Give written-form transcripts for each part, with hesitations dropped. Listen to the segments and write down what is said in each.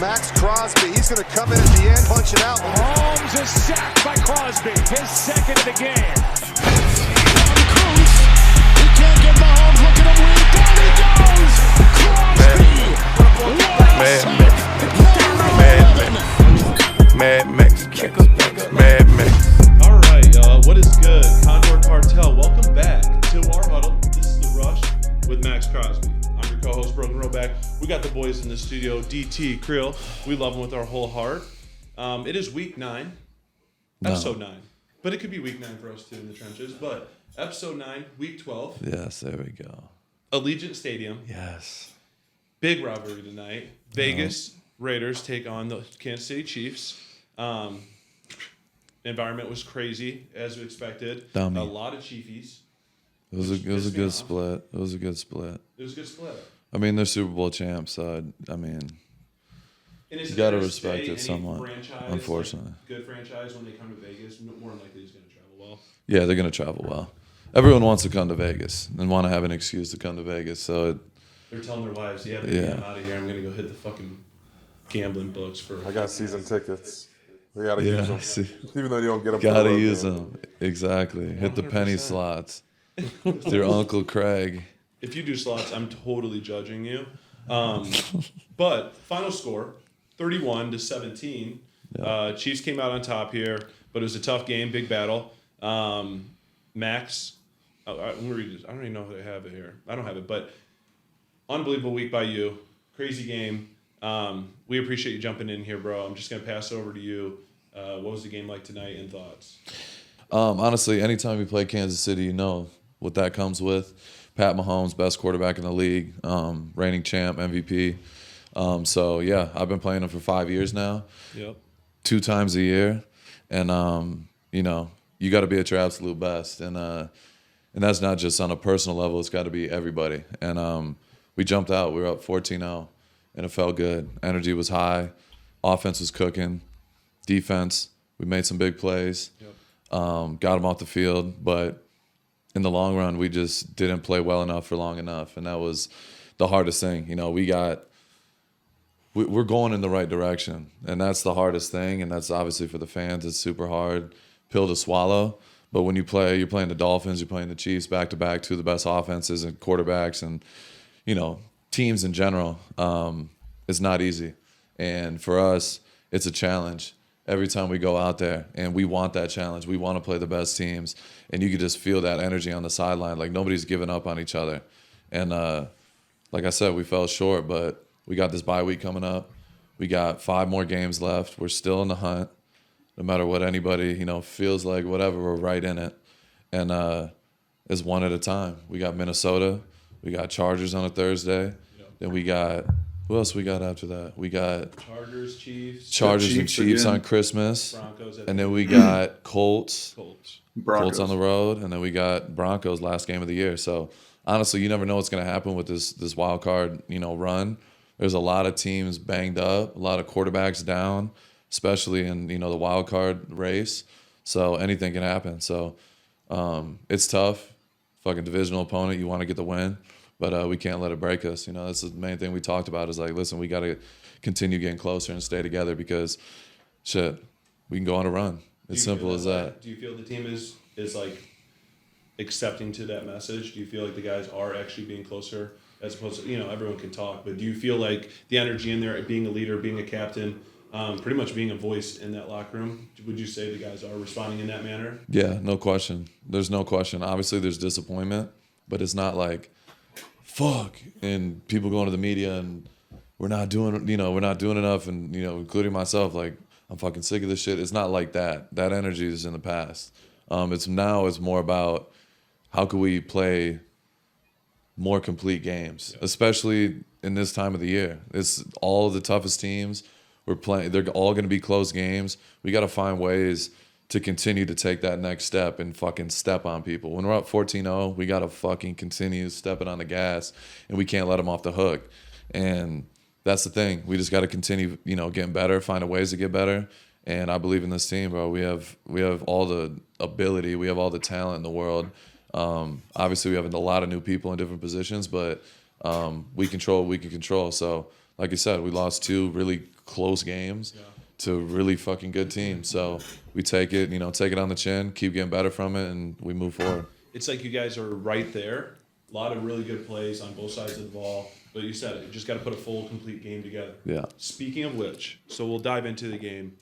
Maxx Crosby. He's going to come in at the end, punch it out. Mahomes is sacked by Crosby. His second of the game. He can't get Mahomes. Look at him weave. Down he goes. Crosby. Mad Max. All right, y'all. What is good? Condor Cartel. Welcome back to our huddle. This is the Rush with Maxx Crosby. I'm your co-host, Broken Roback. We got the boys in the studio, DT, Krill. We love them with our whole heart. It is week 9, episode 9. But it could be week 9 for us too in the trenches. But episode 9, week 12. Yes, there we go. Allegiant Stadium. Yes. Big rivalry tonight. Vegas Raiders take on the Kansas City Chiefs. Environment was crazy, as we expected. Dummy. A lot of Chiefies. It was a good split. It was a good split. I mean, they're Super Bowl champs, so you got to respect it somewhat, unfortunately. Like good franchise, when they come to Vegas, more than likely is going to travel well. Yeah, they're going to travel well. Everyone wants to come to Vegas and want to have an excuse to come to Vegas. So they're telling their wives, I'm out of here. I'm going to go hit the fucking gambling books for. I got season tickets. We got to use them. Even though you don't get them. Got to use them. Exactly. 100%. Hit the penny slots. Their Uncle Craig. If you do slots, I'm totally judging you. But final score, 31-17. Yeah. Chiefs came out on top here, but it was a tough game, big battle. Maxx, I'm gonna read this. I don't even know if I have it here. I don't have it, but unbelievable week by you. Crazy game. We appreciate you jumping in here, bro. I'm just gonna pass over to you. What was the game like tonight and thoughts? Honestly, anytime we play Kansas City, you know what that comes with. Pat Mahomes, best quarterback in the league, reigning champ, MVP. So, yeah, I've been playing him for 5 years now. Yep. 2 times a year. And, you got to be at your absolute best. And that's not just on a personal level. It's got to be everybody. And we jumped out. We were up 14-0, and it felt good. Energy was high. Offense was cooking. Defense, we made some big plays. Yep. Got them off the field, but in the long run, we just didn't play well enough for long enough, and that was the hardest thing. We're going in the right direction, and that's the hardest thing, and that's obviously for the fans. It's super hard pill to swallow, but when you're playing the Dolphins, you're playing the Chiefs back-to-back, 2 of the best offenses and quarterbacks and, teams in general, it's not easy. And for us, it's a challenge. Every time we go out there, and we want that challenge. We want to play the best teams, and you could just feel that energy on the sideline. Like, nobody's giving up on each other. And like I said, we fell short, but we got this bye week coming up. We got 5 more games left. We're still in the hunt. No matter what anybody, feels like, whatever, we're right in it. And it's one at a time. We got Minnesota. We got Chargers on a Thursday. Yep. Then we got... Who else we got after that? We got Chargers and Chiefs on Christmas. Broncos and then we got Colts Broncos on the road. And then we got Broncos last game of the year. So, honestly, you never know what's going to happen with this wild card, run. There's a lot of teams banged up, a lot of quarterbacks down, especially in, the wild card race. So, anything can happen. So, it's tough. Fucking divisional opponent. You want to get the win. But we can't let it break us. That's the main thing we talked about is, like, listen, we got to continue getting closer and stay together because, we can go on a run. It's simple as that. Do you feel the team is like, accepting to that message? Do you feel like the guys are actually being closer as opposed to, everyone can talk, but do you feel like the energy in there, being a leader, being a captain, pretty much being a voice in that locker room, would you say the guys are responding in that manner? Yeah, no question. There's no question. Obviously, there's disappointment, but it's not like, fuck, and people going to the media and we're not doing enough, and including myself, like, I'm fucking sick of this shit. It's not like that. That energy is in the past. It's more about how could we play more complete games, especially in this time of the year. It's all of the toughest teams we're playing. They're all going to be close games. We got to find ways to continue to take that next step and fucking step on people. When we're up 14-0, we got to fucking continue stepping on the gas, and we can't let them off the hook. And that's the thing. We just got to continue, getting better, finding ways to get better. And I believe in this team, bro. We have all the ability. We have all the talent in the world. Obviously, we have a lot of new people in different positions, but we control what we can control. So like you said, we lost 2 really close games to really fucking good teams. So we take it, take it on the chin, keep getting better from it, and we move forward. It's like you guys are right there. A lot of really good plays on both sides of the ball. But you said it. You just got to put a full, complete game together. Yeah. Speaking of which, so we'll dive into the game.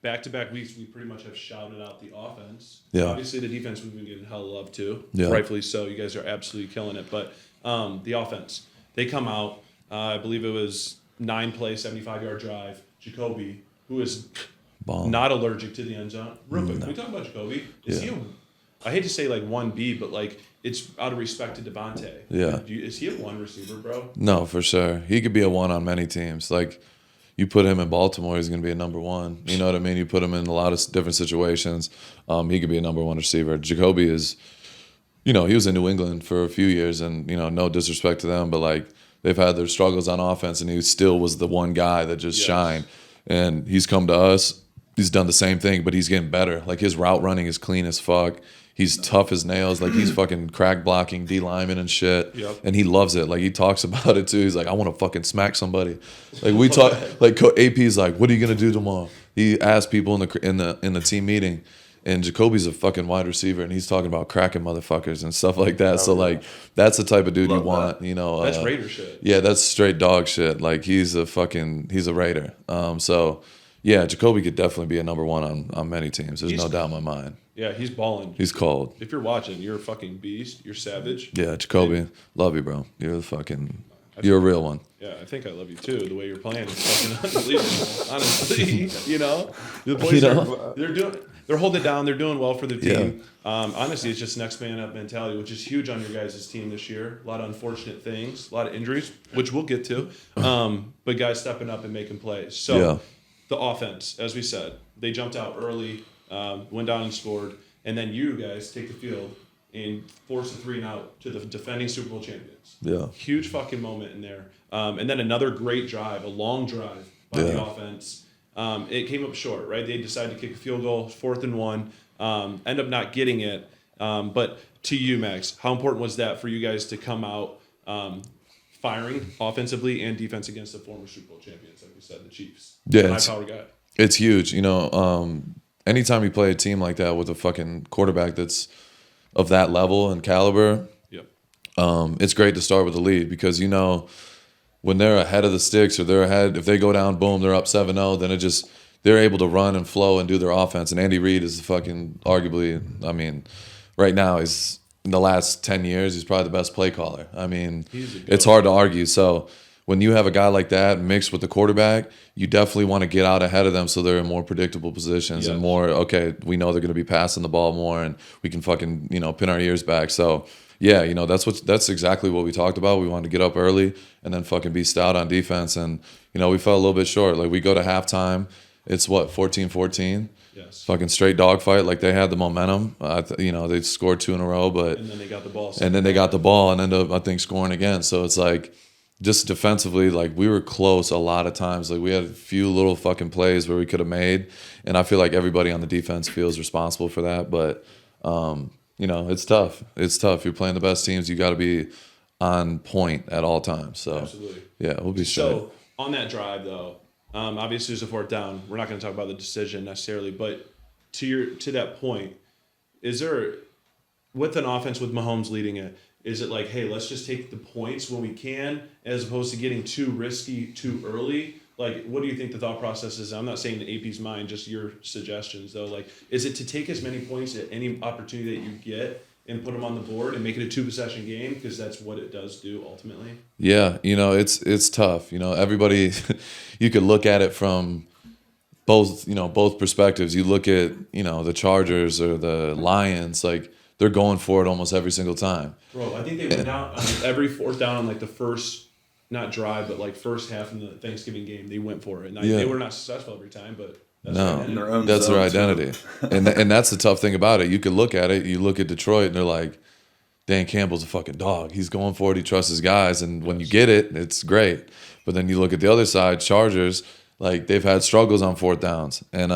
Back-to-back weeks, we pretty much have shouted out the offense. Yeah. Obviously, the defense we've been getting hell of love too. Yeah. Rightfully so. You guys are absolutely killing it. But the offense, they come out. I believe it was 9-play, 75-yard drive. Jacoby, who is not allergic to the end zone. Real quick, can we talk about Jacoby? Is he I hate to say like 1B, but like it's out of respect to Devontae. Yeah. Is he a 1 receiver, bro? No, for sure. He could be a 1 on many teams. Like, you put him in Baltimore, he's going to be a number 1. You know what I mean? You put him in a lot of different situations. He could be a number 1 receiver. Jacoby is, he was in New England for a few years, and, no disrespect to them, but, like, they've had their struggles on offense, and he still was the one guy that just shined. And he's come to us. He's done the same thing, but he's getting better. Like, his route running is clean as fuck. He's tough as nails. Like, he's fucking crack blocking D lineman and shit. Yep. And he loves it. Like, he talks about it too. He's like, I want to fucking smack somebody. Like, we talk. Like, AP's like, what are you gonna do tomorrow? He asked people in the team meeting, and Jacoby's a fucking wide receiver, and he's talking about cracking motherfuckers and stuff like that. So like, that's the type of dude you want. That's Raider shit. Yeah, that's straight dog shit. Like, he's a Raider. So yeah, Jacoby could definitely be a number 1 on many teams. There's no doubt in my mind. Yeah, he's balling. He's cold. If you're watching, you're a fucking beast. You're savage. Yeah, Jacoby, love you, bro. You're a real one. Yeah, I think I love you too. The way you're playing is fucking unbelievable. Honestly, the boys they're holding it down. They're doing well for the team. Yeah. Honestly, it's just next man up mentality, which is huge on your guys' team this year. A lot of unfortunate things, a lot of injuries, which we'll get to. But guys stepping up and making plays. So the offense, as we said, they jumped out early. Went down and scored, and then you guys take the field and force a 3-and-out to the defending Super Bowl champions. Yeah. Huge fucking moment in there. And then another great drive, a long drive by the offense. It came up short, right? They decided to kick a field goal, 4th and 1, end up not getting it. But to you, Max, how important was that for you guys to come out firing offensively and defense against the former Super Bowl champions, like we said, the Chiefs? Yeah, high-powered guy. It's huge. Anytime you play a team like that with a fucking quarterback that's of that level and caliber, it's great to start with a lead because, when they're ahead of the sticks or they're ahead, if they go down, boom, they're up 7-0, then they're able to run and flow and do their offense. And Andy Reid is fucking arguably, right now he's in the last 10 years, he's probably the best play caller. It's hard to argue. So when you have a guy like that mixed with the quarterback, you definitely want to get out ahead of them so they're in more predictable positions and more, okay, we know they're going to be passing the ball more and we can fucking, pin our ears back. So, yeah, that's exactly what we talked about. We wanted to get up early and then fucking be stout on defense. And, we fell a little bit short. Like, we go to halftime, it's 14-14? Yes. Fucking straight dogfight. Like, they had the momentum. They scored 2 in a row, but. And then they got the ball. And then they got the ball and ended up, I think, scoring again. So it's like, just defensively, like, we were close a lot of times. Like, we had a few little fucking plays where we could have made, and I feel like everybody on the defense feels responsible for that. But, it's tough. It's tough. You're playing the best teams. You got to be on point at all times. So, absolutely. Yeah, we'll be straight. So, on that drive, though, obviously there's a 4th down. We're not going to talk about the decision necessarily, but to that point, is there, with an offense with Mahomes leading it, is it like, hey, let's just take the points when we can, as opposed to getting too risky too early? Like, what do you think the thought process is? I'm not saying the AP's mind, just your suggestions, though. Like, is it to take as many points at any opportunity that you get and put them on the board and make it a 2-possession game? Because that's what it does do ultimately. Yeah, it's tough. Everybody, you could look at it from both perspectives. You look at, the Chargers or the Lions, like, they're going for it almost every single time. Bro, I think they went down on every 4th down on like the first, not drive, but like first half in the Thanksgiving game. They went for it. And they were not successful every time, but that's their identity. and that's the tough thing about it. You could look at it. You look at Detroit, and they're like, Dan Campbell's a fucking dog. He's going for it. He trusts his guys. And when you get it, it's great. But then you look at the other side, Chargers, like, they've had struggles on 4th downs. And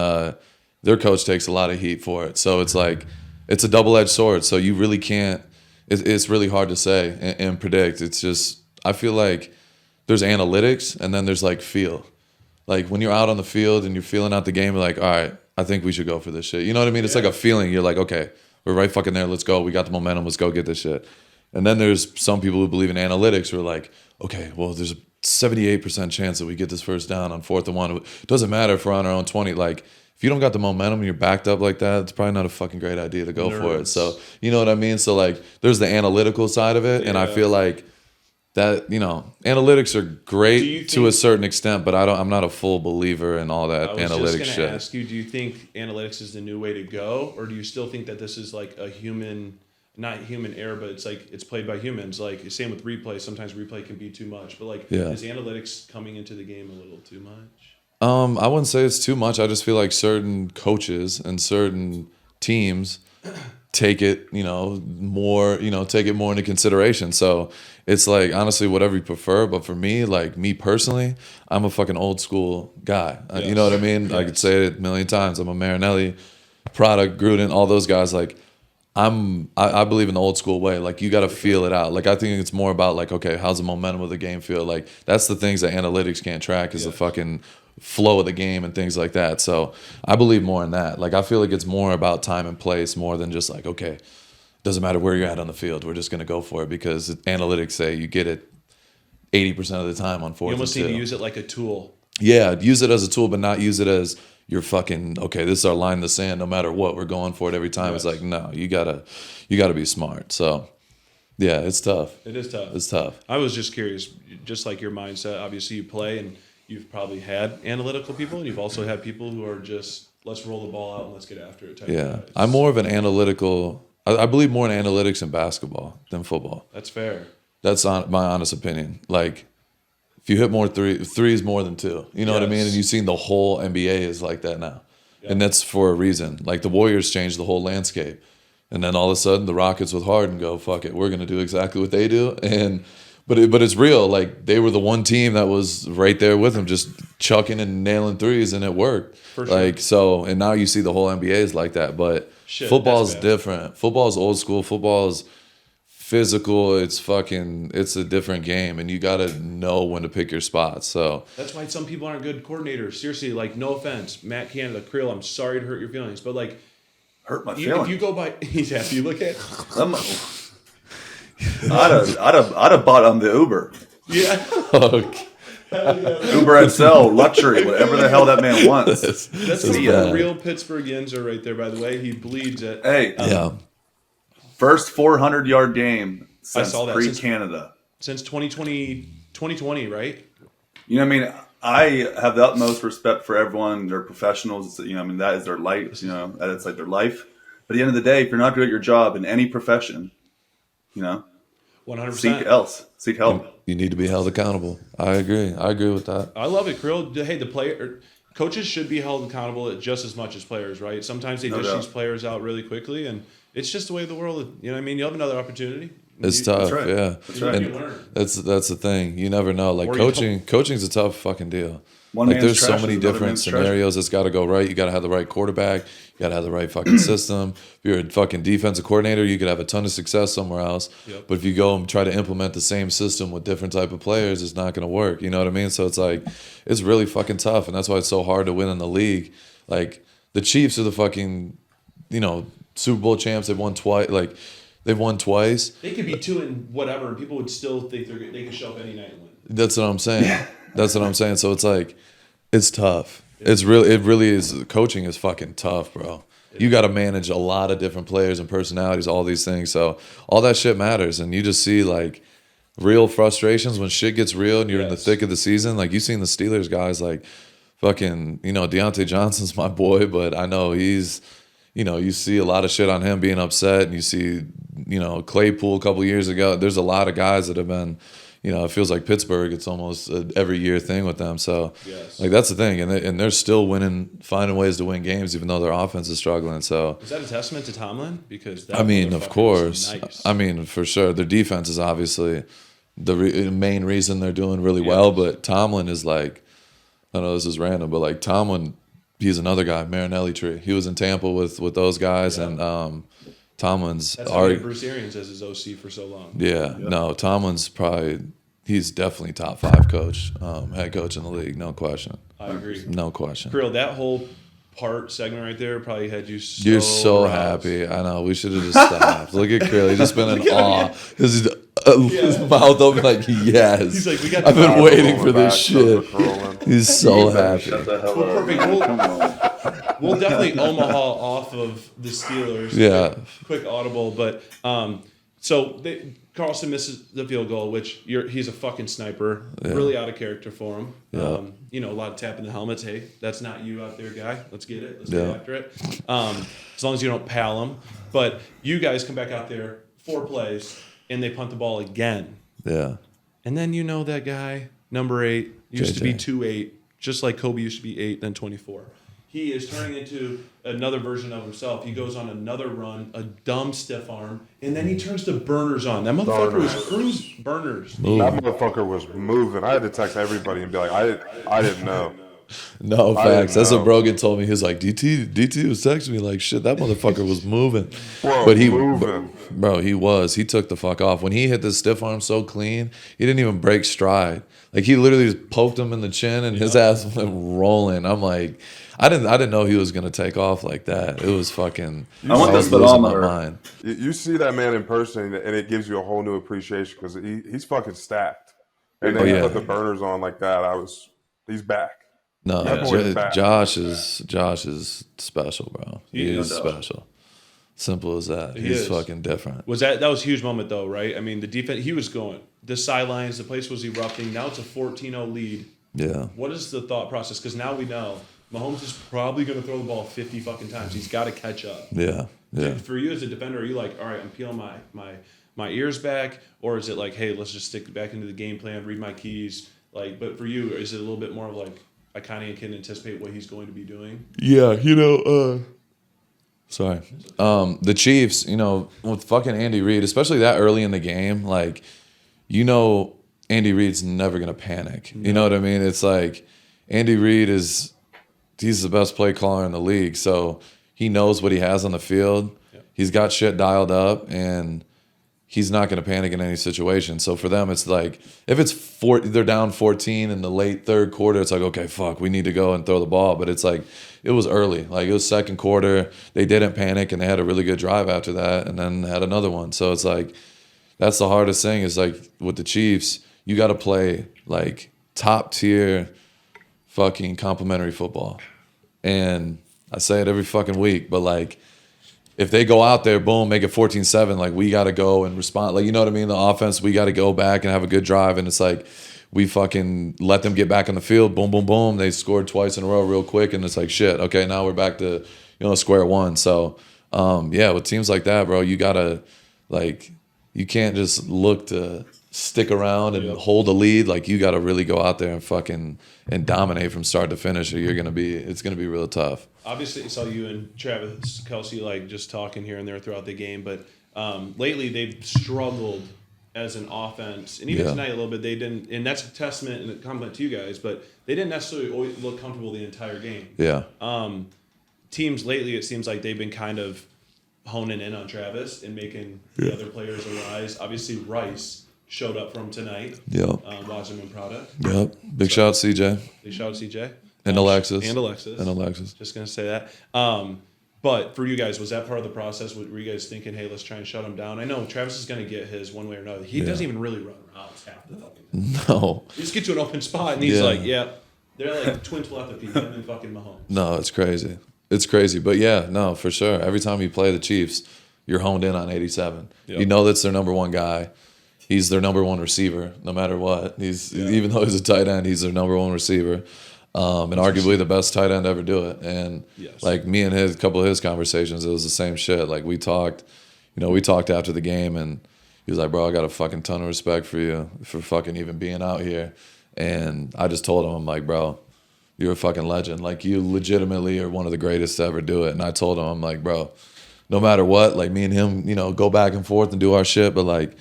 their coach takes a lot of heat for it. So it's like, it's a double-edged sword, so you really can't – it's really hard to say and predict. It's just – I feel like there's analytics and then there's like feel. Like when you're out on the field and you're feeling out the game, you're like, all right, I think we should go for this shit. You know what I mean? It's like a feeling. You're like, okay, we're right fucking there. Let's go. We got the momentum. Let's go get this shit. And then there's some people who believe in analytics who are like, okay, well, there's a 78% chance that we get this first down on 4th and 1. It doesn't matter if we're on our own 20. Like, if you don't got the momentum and you're backed up like that, it's probably not a fucking great idea to go for it. So, you know what I mean? So, like, there's the analytical side of it. And I feel like that, you know, analytics are great to a certain extent, but I'm not a full believer in all that analytics shit. I was just going to ask you, do you think analytics is the new way to go? Or do you still think that this is like a not human error, but it's played by humans? Like, same with replay. Sometimes replay can be too much. But, like, is analytics coming into the game a little too much? I wouldn't say it's too much. I just feel like certain coaches and certain teams take it, more into consideration. So it's like, honestly, whatever you prefer. But for me, like me personally, I'm a fucking old school guy. Yes. You know what I mean? Yes. I could say it a million times. I'm a Marinelli product, Gruden, all those guys. Like I believe in the old school way. Like you got to feel it out. Like I think it's more about like, okay, how's the momentum of the game feel? Like that's the things that analytics can't track is the fucking flow of the game and things like that. So I believe more in that. Like I feel like it's more about time and place more than just like, okay, doesn't matter where you're at on the field. We're just going to go for it because analytics say you get it 80% of the time on 4th and 2. You almost need to use it like a tool. Yeah, use it as a tool, but not use it as you're fucking, okay, this is our line in the sand. No matter what, we're going for it every time. Yes. It's like, no, you gotta be smart. So, yeah, it's tough. It is tough. It's tough. I was just curious, just like your mindset. Obviously, you play and you've probably had analytical people, and you've also had people who are just, let's roll the ball out and let's get after it. Yeah, I'm more of an analytical. I believe more in analytics in basketball than football. That's fair. That's my honest opinion. Like, if you hit more threes more than 2, you know what I mean? And you've seen the whole NBA is like that now. Yep. And that's for a reason. Like the Warriors changed the whole landscape. And then all of a sudden the Rockets with Harden go, fuck it, we're going to do exactly what they do. But it's real. Like they were the one team that was right there with them, just chucking and nailing threes, and it worked. For sure. Like so, and now you see the whole NBA is like that. But football's different. Football's old school. Football's physical. It's a different game, and you got to know when to pick your spots. So that's why some people aren't good coordinators. Seriously, like no offense, Matt Canada, Creel, I'm sorry to hurt your feelings, but like hurt my feelings. If you go by, if you look at, I'd have bought on the Uber. Yeah. Okay. Uber XL, luxury, whatever the hell that man wants. That's the real Pittsburgh are right there. By the way, he bleeds it. Hey, first 400-yard game since pre-Canada. Since 2020, right? You know what I mean? I have the utmost respect for everyone. They're professionals. You know, I mean, that is their life. You know, that's like their life. But at the end of the day, if you're not good at your job in any profession, 100%. Seek help. You need to be held accountable. I agree with that. I love it, Krill. Hey, coaches should be held accountable just as much as players, right? Sometimes they dish these players out really quickly, and it's just the way of the world. You know what I mean? You have another opportunity. It's tough, that's right. Yeah. That's right. And that's the thing. You never know. Like coaching's a tough fucking deal. There's so many different scenarios that's got to go right. You got to have the right quarterback. You got to have the right fucking system. If you're a fucking defensive coordinator, you could have a ton of success somewhere else. Yep. But if you go and try to implement the same system with different type of players, it's not going to work. You know what I mean? So it's like, it's really fucking tough. And that's why it's so hard to win in the league. Like the Chiefs are the fucking, Super Bowl champs. They've won twice. Like they've won twice. They could be 2 and whatever, and people would still think they could show up any night and win. That's what I'm saying. That's what I'm saying. So it's like, it's tough. It really is. Coaching is fucking tough, bro. You got to manage a lot of different players and personalities, all these things. So all that shit matters. And you just see like real frustrations when shit gets real and you're in the thick of the season. Like you've seen the Steelers guys like fucking, Deontay Johnson's my boy, but I know he's, you see a lot of shit on him being upset, and you see, Claypool a couple years ago. There's a lot of guys that have been, it feels like Pittsburgh, it's almost an every year thing with them. So, like, that's the thing. And they're still winning, finding ways to win games, even though their offense is struggling. So, is that a testament to Tomlin? Because that of course. Nice. I mean, for sure. Their defense is obviously the main reason they're doing really well. But Tomlin is like, I know this is random, but like Tomlin, he's another guy, Marinelli tree. He was in Tampa with those guys, and Tomlin's That's why Bruce Arians as his OC for so long. Yeah. No, Tomlin's probably he's definitely top 5 coach, head coach in the league, no question. I agree. No question. Krill, that whole segment right there probably had you so You're so aroused. happy. I know. We should have just stopped. Look at Krill. He's just been in awe. His mouth open like, yes. He's like, we got I've been waiting for this Back, shit. He's so happy. Shut the hell Well, up. perfect. We'll definitely Omaha off of the Steelers. Yeah. Quick audible, but Carlson misses the field goal, which he's a fucking sniper. Yeah. Really out of character for him. Yeah. A lot of tapping the helmets. Hey, that's not you out there, guy. Let's get it. Let's Yeah. get after it. As long as you don't pal him. But you guys come back out there, 4 plays, and they punt the ball again. Yeah. And then that guy, number 8, used to be JJ. 2-8, just like Kobe used to be 8, then 24. He is turning into another version of himself. He goes on another run, a dumb stiff arm, and then he turns to burners on. That motherfucker was cruise burners. That motherfucker was moving. I had to text everybody and be like, I didn't know. No, I facts. didn't That's what know. Brogan told me. He was like, DT was texting me like, shit, that motherfucker was moving. Bro, But moving. Bro, he was. He took the fuck off. When he hit the stiff arm so clean, he didn't even break stride. Like, he literally just poked him in the chin and his ass went rolling. I'm like, I didn't know he was going to take off like that. It was fucking, I want was the losing my speedometer. mind. You see that man in person, and it gives you a whole new appreciation because he's fucking stacked. And then Oh, you yeah. put the burners on like that. He's back. No, That boy is back. Josh is special, bro. He is no doubt. special. Simple as that. He He's is. fucking different. That was a huge moment, though, right? I mean, the defense, he was going. The sidelines, the place was erupting. Now it's a 14-0 lead. Yeah. What is the thought process? Because now we know Mahomes is probably going to throw the ball 50 fucking times. He's got to catch up. Yeah. Yeah. For you as a defender, are you like, all right, I'm peeling my ears back? Or is it like, hey, let's just stick back into the game plan, read my keys? Like, but for you, is it a little bit more of like, I kind of can anticipate what he's going to be doing? Yeah, sorry. The Chiefs, with fucking Andy Reid, especially that early in the game, like, Andy Reid's never gonna panic. You know what I mean? It's like Andy Reid he's the best play caller in the league, so he knows what he has on the field. Yeah. He's got shit dialed up, and he's not going to panic in any situation. So for them, it's like if they're down 14 in the late third quarter, it's like, okay, fuck, we need to go and throw the ball. But it's like it was early, like it was second quarter. They didn't panic, and they had a really good drive after that, and then had another one. So it's like that's the hardest thing is like with the Chiefs, you got to play like top tier fucking complimentary football. And I say it every fucking week, but like if they go out there, boom, make it 14-7, like we got to go and respond. Like, you know what I mean? The offense, we got to go back and have a good drive. And it's like we fucking let them get back on the field. Boom, boom, boom. They scored twice in a row real quick. And it's like, shit, okay, now we're back to, square one. So, with teams like that, bro, you got to, like, you can't just look to stick around and hold a lead. Like, you got to really go out there and fucking and dominate from start to finish, or it's going to be real tough. Obviously, I saw you and Travis Kelce like just talking here and there throughout the game, but lately they've struggled as an offense, and even tonight a little bit they didn't. And that's a testament and a compliment to you guys, but they didn't necessarily always look comfortable the entire game. Yeah. Teams lately, it seems like they've been kind of honing in on Travis and making the other players arise. Obviously, Rice showed up from tonight. Yep. Wasserman product. Yep. Big shout out CJ. Big shout out CJ. And Alexis. And Alexis. Just going to say that. But for you guys, was that part of the process? Were you guys thinking, hey, let's try and shut him down? I know Travis is going to get his one way or another. He doesn't even really run routes half the fucking time. No. He just gets to an open spot, and he's Yeah. like, yeah. They're like twin telepathy, him and fucking Mahomes. No, it's crazy. It's crazy. But yeah, no, for sure. Every time you play the Chiefs, you're honed in on 87. Yep. You know that's their number one guy. He's their number one receiver, no matter what. Even though he's a tight end, he's their number one receiver. And arguably the best tight end to ever do it. And like me and a couple of his conversations, it was the same shit. Like we talked after the game, and he was like, bro, I got a fucking ton of respect for you for fucking even being out here. And I just told him, I'm like, bro, you're a fucking legend. Like you legitimately are one of the greatest to ever do it. And I told him, I'm like, bro, no matter what, like me and him, go back and forth and do our shit. But like,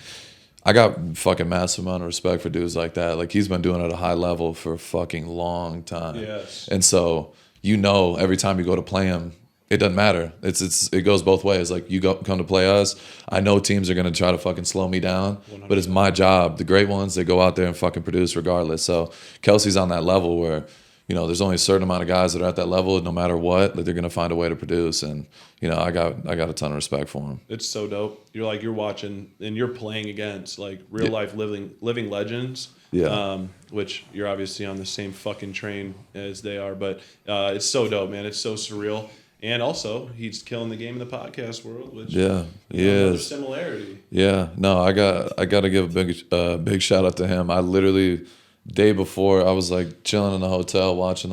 I got fucking massive amount of respect for dudes like that. Like he's been doing it at a high level for a fucking long time. Yes. And so, every time you go to play him, it doesn't matter. It goes both ways. Like you come to play us. I know teams are gonna try to fucking slow me down, 100%. but it's my job. The great ones, they go out there and fucking produce regardless. So Kelsey's on that level where, there's only a certain amount of guys that are at that level. No matter what, that they're gonna find a way to produce. And I got a ton of respect for him. It's so dope. You're watching and you're playing against like real life living legends. Yeah. Which you're obviously on the same fucking train as they are, but it's so dope, man. It's so surreal. And also, he's killing the game in the podcast world, which He another is. similarity. Yeah, no, I got to give a big shout out to him. I literally day before I was like chilling in the hotel watching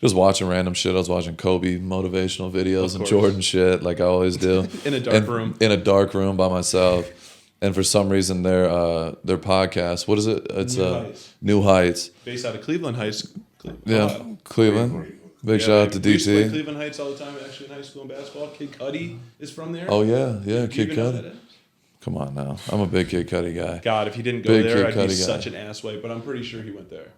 just watching random shit. I was watching Kobe motivational videos and Jordan shit like I always do In a dark room. In a dark room by myself. And for some reason their podcast, what is it? It's New Heights. Based out of Cleveland Heights. Yeah, Cleveland. Big shout out to we used to play DT. Cleveland Heights all the time, actually, in high school in basketball. Kid Cudi is from there. Oh yeah, Do Kid you even know who that Cudi. is? Come on now, I'm a big Kid Cudi guy. God, if he didn't go Big there, Kid I'd be Cudi guy. such an asswipe, but I'm pretty sure he went there.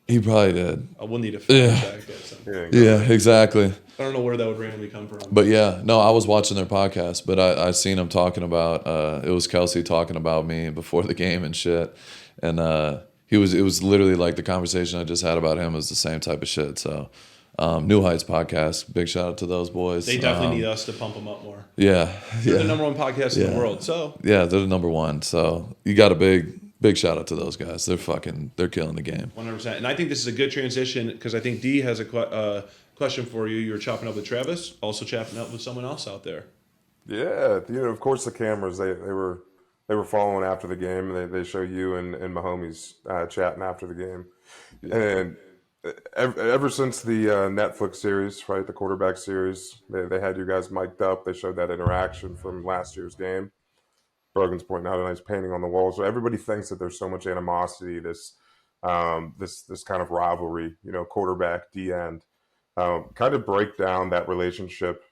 He probably did. I will need a fact check at some point. Yeah, exactly. I don't know where that would randomly come from. But yeah, no, I was watching their podcast, but I seen him talking about it was Kelsey talking about me before the game and shit, and it was literally like the conversation I just had about him was the same type of shit. So New Heights podcast, big shout out to those boys. They definitely need us to pump them up more. Yeah, They're the number one podcast in the world. So yeah, they're the number one. So you got a big shout out to those guys. They're killing the game. 100%. And I think this is a good transition because I think D has a question for you. You were chopping up with Travis, also chopping up with someone else out there. Yeah, of course the cameras they were following after the game. They show you and my homies chatting after the game, and ever since the Netflix series, right, the quarterback series, they had you guys mic'd up. They showed that interaction from last year's game. Brogan's pointing out a nice painting on the wall. So everybody thinks that there's so much animosity, this kind of rivalry, quarterback, D-end. Kind of break down that relationship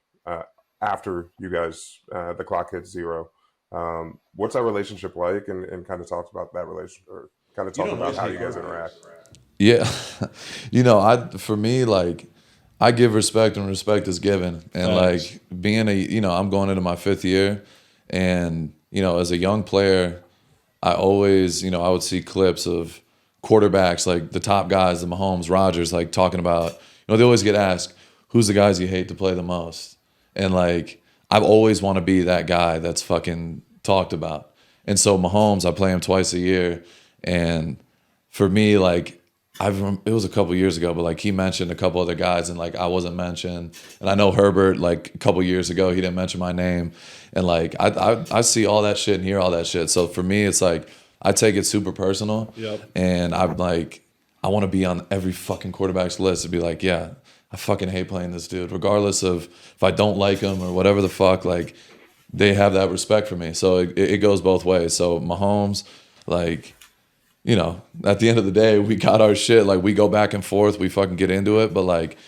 after you guys, the clock hits zero. What's that relationship like? And kind of talk about that relationship, or kind of talk about how you guys interact. Yeah, for me, like, I give respect and respect is given, and like being I'm going into my 5th year, and as a young player, I always, I would see clips of quarterbacks, like the top guys, the Mahomes, Rodgers, like talking about, they always get asked, who's the guys you hate to play the most? And like, I've always want to be that guy that's fucking talked about. And so Mahomes, I play him twice a year. And for me, like, it was a couple years ago, but like he mentioned a couple other guys and like I wasn't mentioned. And I know Herbert, like a couple years ago, he didn't mention my name. And like I see all that shit and hear all that shit. So for me, it's like I take it super personal. Yep. And I'm like, I want to be on every fucking quarterback's list and be like, yeah, I fucking hate playing this dude, regardless of if I don't like him or whatever the fuck. Like they have that respect for me. So it goes both ways. So Mahomes, like, at the end of the day, we got our shit. Like, we go back and forth. We fucking get into it. But, like,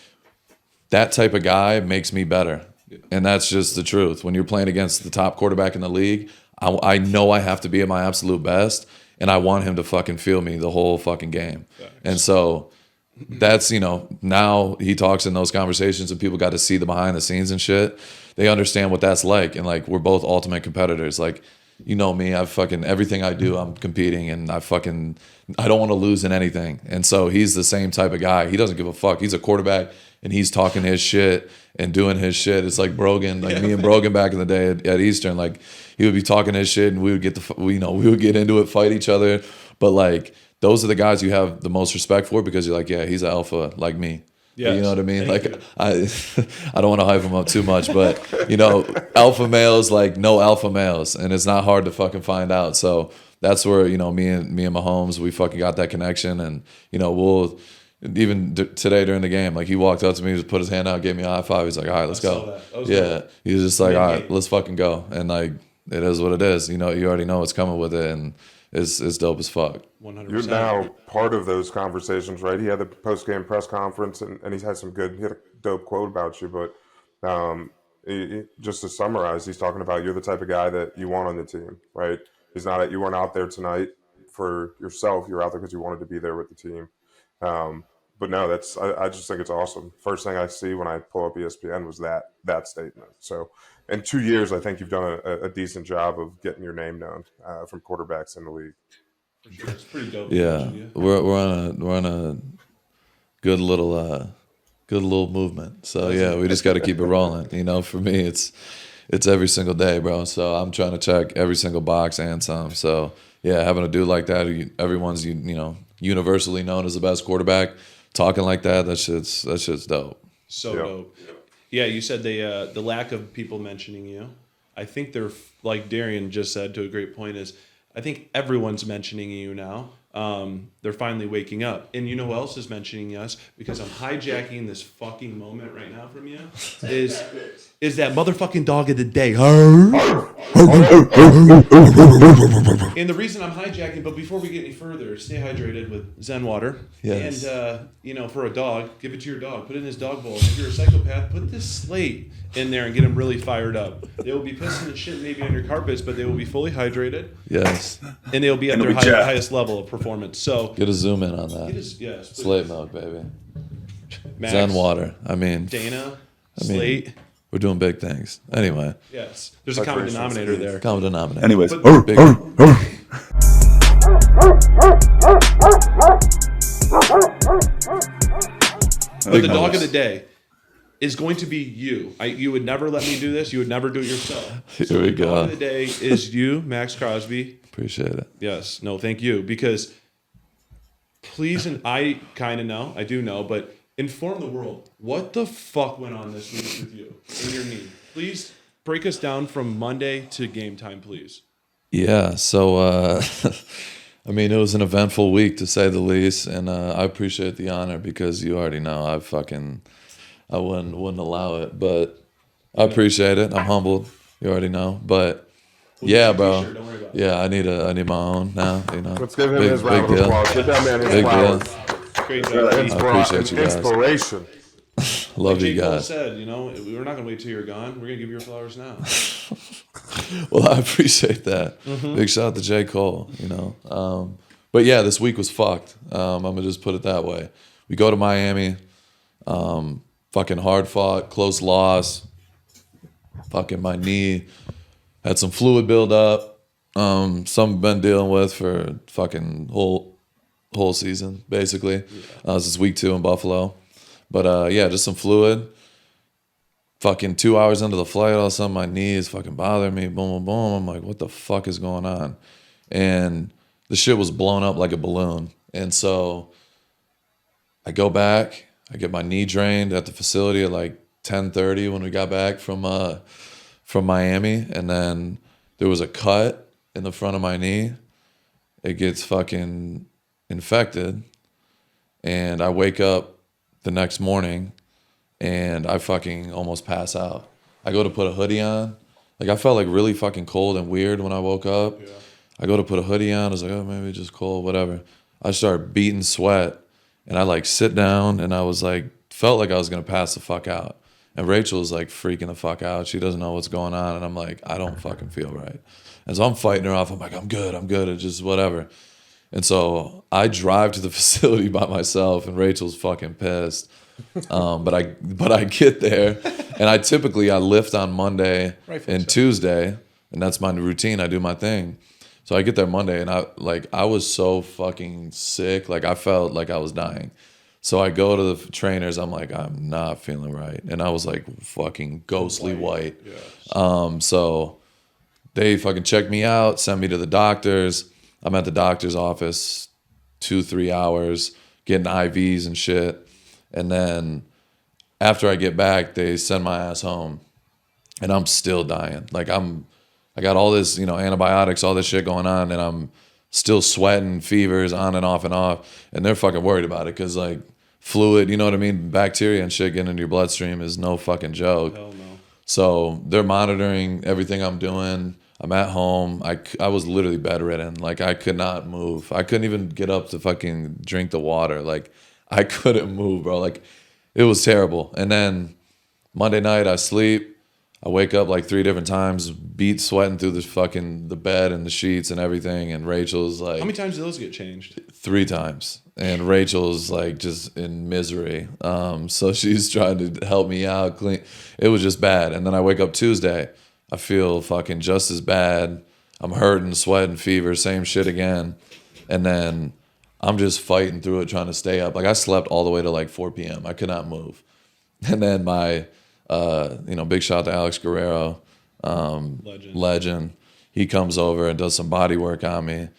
that type of guy makes me better. And that's just the truth. When you're playing against the top quarterback in the league, I know I have to be at my absolute best. And I want him to fucking feel me the whole fucking game. Thanks. And so that's, now he talks in those conversations and people got to see the behind the scenes and shit. They understand what that's like. And, like, we're both ultimate competitors. Like, me, I've fucking everything I do, I'm competing, and I don't want to lose in anything. And so he's the same type of guy. He doesn't give a fuck. He's a quarterback, and he's talking his shit and doing his shit. It's like Brogan, like me and Brogan back in the day at Eastern. Like he would be talking his shit, and we would we would get into it, fight each other. But like those are the guys you have the most respect for because you're like, yeah, he's an alpha like me. Yes. You know what I mean? Like I don't want to hype him up too much, but alpha males like no alpha males, and it's not hard to fucking find out. So that's where me and Mahomes, we fucking got that connection, and we'll even today during the game, like he walked up to me, just put his hand out, gave me a high five. He's like, all right, let's go. Yeah, he was just like, all right, let's fucking go, and like it is what it is. You already know what's coming with it, and it's dope as fuck. 100%. You're now part of those conversations, right? He had the post-game press conference, and he had a dope quote about you. But just to summarize, he's talking about you're the type of guy that you want on the team, right? You weren't out there tonight for yourself. You're out there because you wanted to be there with the team. but no, I just think it's awesome. First thing I see when I pull up ESPN was that statement. So in 2 years, I think you've done a decent job of getting your name known from quarterbacks in the league. For sure. It's pretty dope. Yeah, we're on a good little movement. So yeah, we just got to keep it rolling. You know, for me, it's every single day, bro. So I'm trying to check every single box and some. So yeah, having a dude like that, everyone's universally known as the best quarterback, talking like that shit's dope. So dope. Yeah, you said the lack of people mentioning you. I think they're, like Darian just said to a great point, is I think everyone's mentioning you now. They're finally waking up. And you know who else is mentioning us? Because I'm hijacking this fucking moment right now from you. Is that motherfucking dog of the day. And the reason I'm hijacking, but before we get any further, stay hydrated with Zen water. Yes. And, for a dog, give it to your dog. Put it in his dog bowl. If you're a psychopath, put this slate in there and get him really fired up. They will be pissing and shit maybe on your carpets, but they will be fully hydrated. Yes. And they'll be at their highest level of performance. So Get a zoom in on that. Yes. Slate milk, baby. Max, Zen water. I mean, Dana, Slate. we're doing big things. Anyway, Yes. There's a common denominator there. common denominator. Anyways, Big- But the dog of the day is going to be you. You would never let me do this. You would never do it yourself. Here we The dog of go. the day is you, Maxx Crosby. Appreciate it. Yes. No, thank you. Because please, and I kind of know, I do know, but inform the world. What the fuck went on this week with you and your knee? Please break us down from Monday to game time, please. Yeah, so I mean, it was an eventful week to say the least, and I appreciate the honor because you already know I wouldn't allow it, but I appreciate it. I'm humbled. You already know, but yeah, bro. Don't worry about it. Yeah, I need my own now. You know, Let's give him his round of applause. Give that man his Big deal. flowers. Great job. I appreciate you guys. Inspiration. Love J. you Cole guys. said, we're not going to wait till you're gone. We're going to give you your flowers now. Well, I appreciate that. Big shout out to J. Cole, But yeah, this week was fucked. I'm going to just put it that way. We go to Miami, fucking hard fought, close loss. Fucking my knee had some fluid build up. Some I've been dealing with for fucking whole season, basically. This is week 2 in Buffalo. But yeah, just some fluid. Fucking 2 hours into the flight, all of a sudden my knee is fucking bothering me. Boom, boom, boom. I'm like, what the fuck is going on? And the shit was blown up like a balloon. And so I go back. I get my knee drained at the facility at like 10:30 when we got back from Miami. And then there was a cut in the front of my knee. It gets fucking infected. And I wake up the next morning and I fucking almost pass out. I go to put a hoodie on. Like, I felt like really fucking cold and weird when I woke up. Yeah. I go to put a hoodie on. I was like, oh, maybe it's just cold, whatever. I start beating sweat and I like sit down and I was like, felt like I was going to pass the fuck out. And Rachel is like freaking the fuck out. She doesn't know what's going on. And I'm like, I don't fucking feel right. And so I'm fighting her off. I'm like, I'm good. It's just whatever. And so I drive to the facility by myself, and Rachel's fucking pissed. But I get there, and I lift on Monday and Tuesday, and that's my routine. I do my thing. So I get there Monday, and I was so fucking sick. Like, I felt like I was dying. So I go to the trainers. I'm like, I'm not feeling right, and I was like fucking ghostly white. Yes. So they fucking check me out, send me to the doctors. I'm at the doctor's office 2-3 hours getting IVs and shit. And then after I get back, they send my ass home. And I'm still dying. Like, I got all this, antibiotics, all this shit going on, and I'm still sweating, fevers on and off and off. And they're fucking worried about it because, like, fluid, you know what I mean? Bacteria and shit getting into your bloodstream is no fucking joke. Hell no. So they're monitoring everything I'm doing. I'm at home. I was literally bedridden. Like, I could not move. I couldn't even get up to fucking drink the water. Like, I couldn't move, bro. Like, it was terrible. And then Monday night I sleep. I wake up like 3 different times, beat sweating through the bed and the sheets and everything. And Rachel's like, How many times do those get changed? 3 times. And Rachel's like just in misery. So she's trying to help me out, clean. It was just bad. And then I wake up Tuesday. I feel fucking just as bad. I'm hurting, sweating, fever, same shit again. And then I'm just fighting through it, trying to stay up. Like I slept all the way to like 4 p.m. I could not move. And then my, big shout out to Alex Guerrero, legend. He comes over and does some body work on me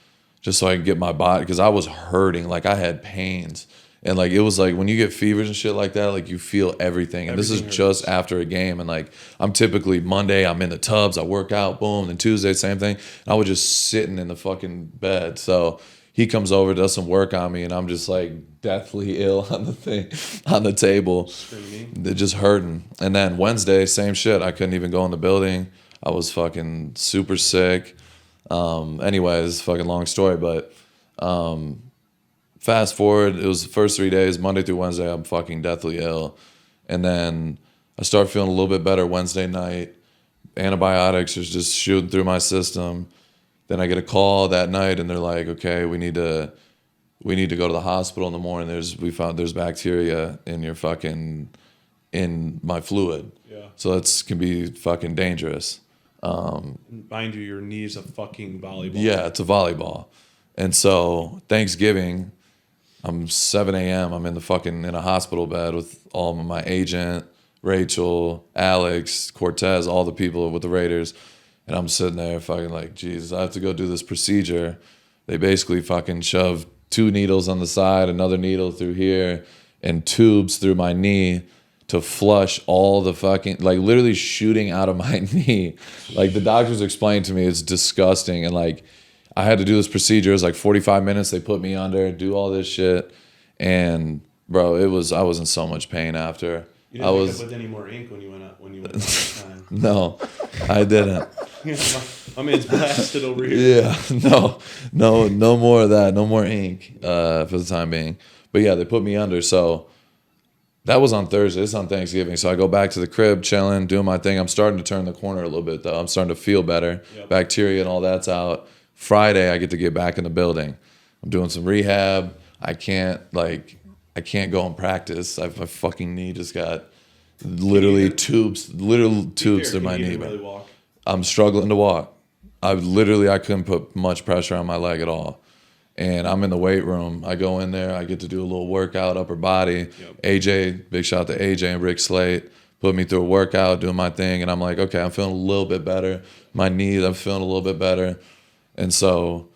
just so I can get my body, because I was hurting. Like I had pains. And like, it was like when you get fevers and shit like that, like you feel everything. And this is just after a game. And like, I'm typically Monday, I'm in the tubs, I work out, boom. And Tuesday, same thing. And I was just sitting in the fucking bed. So he comes over, does some work on me, and I'm just like deathly ill on the table. Screaming. They're just hurting. And then Wednesday, same shit. I couldn't even go in the building. I was fucking super sick. Anyways, fucking long story, but fast forward, it was the first 3 days, Monday through Wednesday, I'm fucking deathly ill. And then I start feeling a little bit better Wednesday night. Antibiotics are just shooting through my system. Then I get a call that night and they're like, okay, we need to go to the hospital in the morning. We found there's bacteria in your in my fluid. Yeah. So that can be fucking dangerous. Mind you, your knee's a fucking volleyball. Yeah, it's a volleyball. And so Thanksgiving, I'm 7 a.m. I'm in a hospital bed with all of my agent, Rachel, Alex, Cortez, all the people with the Raiders. And I'm sitting there fucking like, Jesus, I have to go do this procedure. They basically fucking shove 2 needles on the side, another needle through here, and tubes through my knee to flush all the fucking, like literally shooting out of my knee. Like the doctors explained to me, it's disgusting. And like, I had to do this procedure. It was like 45 minutes. They put me under, do all this shit. And bro, I was in so much pain after. You didn't wake up with any more ink when you went out last time. No, I didn't. my man's blasted over here. Yeah, no more of that. No more ink for the time being. But yeah, they put me under. So that was on Thursday. It's on Thanksgiving. So I go back to the crib, chilling, doing my thing. I'm starting to turn the corner a little bit, though. I'm starting to feel better. Yep. Bacteria and all that's out. Friday, I get to get back in the building. I'm doing some rehab. I can't go and practice. My fucking knee just got literal tubes through my knee. Really walk? I'm struggling to walk. I couldn't put much pressure on my leg at all. And I'm in the weight room. I go in there. I get to do a little workout, upper body. Yep. AJ, big shout out to AJ and Rick Slate, put me through a workout, doing my thing. And I'm like, okay, I'm feeling a little bit better. My knees, I'm feeling a little bit better. And so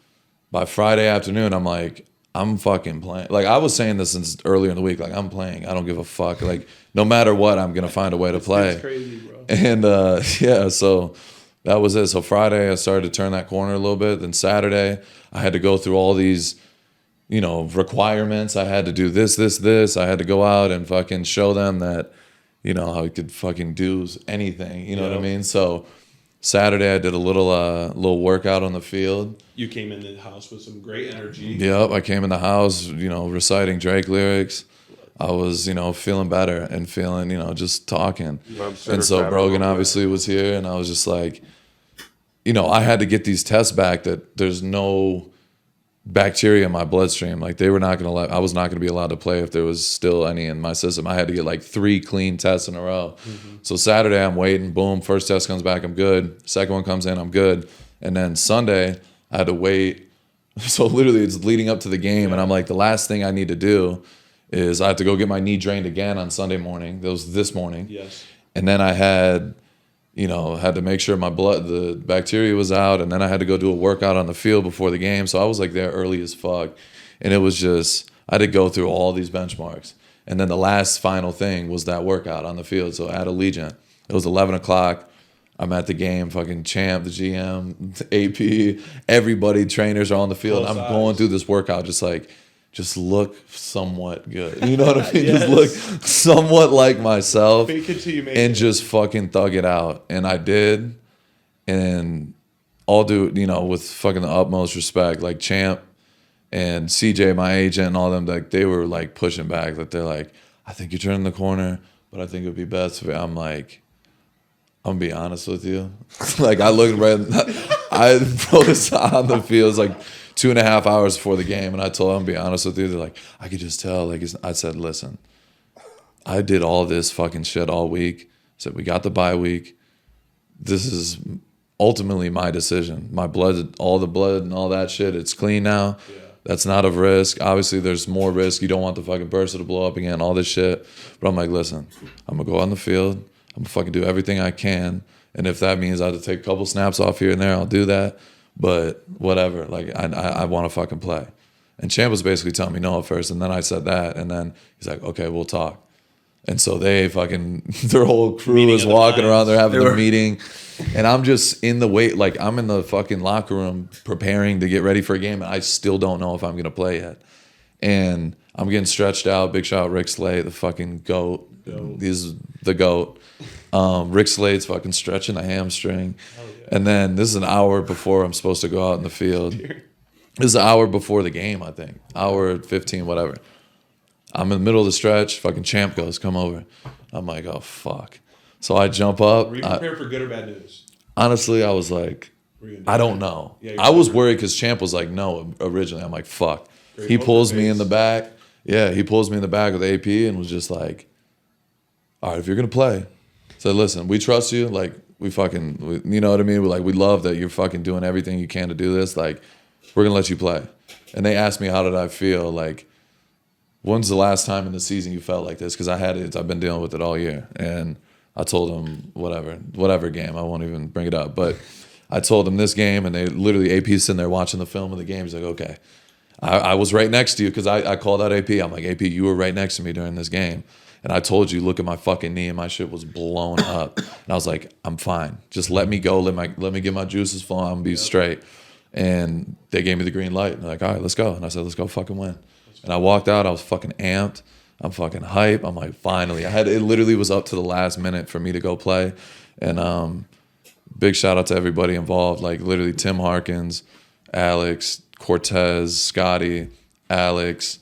by Friday afternoon, I'm like, I'm fucking playing. Like I was saying this since earlier in the week. Like I'm playing. I don't give a fuck. Like no matter what, I'm gonna find a way to play. It's crazy, bro. And so that was it. So Friday, I started to turn that corner a little bit. Then Saturday, I had to go through all these, requirements. I had to do this. I had to go out and fucking show them that, I could fucking do anything. You know what I mean? So Saturday, I did a little workout on the field. You came in the house with some great energy. Yep, I came in the house, reciting Drake lyrics. I was, feeling better and feeling, just talking. And so Brogan obviously was here, and I was just like, I had to get these tests back that there's no bacteria in my bloodstream. Like I was not going to be allowed to play if there was still any in my system. I had to get like 3 clean tests in a row. Mm-hmm. So Saturday I'm waiting, boom, first test comes back, I'm good. Second one comes in, I'm good. And then Sunday I had to wait. So literally it's leading up to the game. And I'm like, the last thing I need to do is I have to go get my knee drained again on Sunday morning. That was this morning. Yes. And then I had to make sure the bacteria was out, and then I had to go do a workout on the field before the game. So I was like there early as fuck. And it was just, I had to go through all these benchmarks. And then the last final thing was that workout on the field. So at Allegiant, it was 11 o'clock. I'm at the game, fucking Champ, the GM, the AP, everybody, trainers are on the field. I'm going through this workout just look somewhat good. You know what I mean? Yes. Just look somewhat like myself. Fake it till you make and it. Just fucking thug it out. And I did. And I'll do, with fucking the utmost respect, like Champ and CJ, my agent, and all them, like they were like pushing back. That they're like, I think you're turning the corner, but I think it would be best if I'm like, I'm gonna be honest with you. Like I looked right, I was on the field. It was like 2.5 hours before the game, and I told them, I'm gonna be honest with you. They're like, I could just tell. Like I said, listen, I did all this fucking shit all week. I said we got the bye week. This is ultimately my decision. My blood, all the blood and all that shit. It's clean now. Yeah. That's not a risk. Obviously, there's more risk. You don't want the fucking burster to blow up again. All this shit. But I'm like, listen, I'm gonna go on the field. I'm gonna fucking do everything I can, and if that means I have to take a couple snaps off here and there, I'll do that. But whatever, like I want to fucking play. And Champ was basically telling me no at first, and then I said that, and then he's like, okay, we'll talk. And so they fucking, their whole crew is walking around, they're having the meeting, and I'm just in the wait, like I'm in the fucking locker room preparing to get ready for a game, and I still don't know if I'm gonna play yet. And I'm getting stretched out. Big shout out Rick Slade, the fucking GOAT. He's the GOAT. Rick Slade's fucking stretching a hamstring. Yeah. And then this is an hour before I'm supposed to go out in the field. This is an hour before the game, I think. Hour 15, whatever. I'm in the middle of the stretch. Fucking Champ goes, come over. I'm like, oh, fuck. So I jump up. Were you prepared for good or bad news? Honestly, I was like, I don't know. Yeah, I was worried because Champ was like, no, originally. I'm like, fuck. He pulls me in the back. Yeah, he pulls me in the back with AP and was just like, all right, if you're going to play. So listen, we trust you. Like, you know what I mean? We love that you're fucking doing everything you can to do this. Like, we're going to let you play. And they asked me, how did I feel? Like, when's the last time in the season you felt like this? Because I've been dealing with it all year. And I told them, whatever game. I won't even bring it up. But I told them this game, and they literally, AP's sitting there watching the film of the game. He's like, okay. I was right next to you because I called out AP. I'm like, AP, you were right next to me during this game. And I told you, look at my fucking knee, and my shit was blown up. And I was like, I'm fine. Just let me go. Let me get my juices flowing. I'm going to be straight. And they gave me the green light. And they're like, all right, let's go. And I said, let's go fucking win. And I walked out. I was fucking amped. I'm fucking hype. I'm like, finally. It literally was up to the last minute for me to go play. And big shout out to everybody involved. Like, literally Tim Harkins, Alex, Cortez, Scotty, Alex,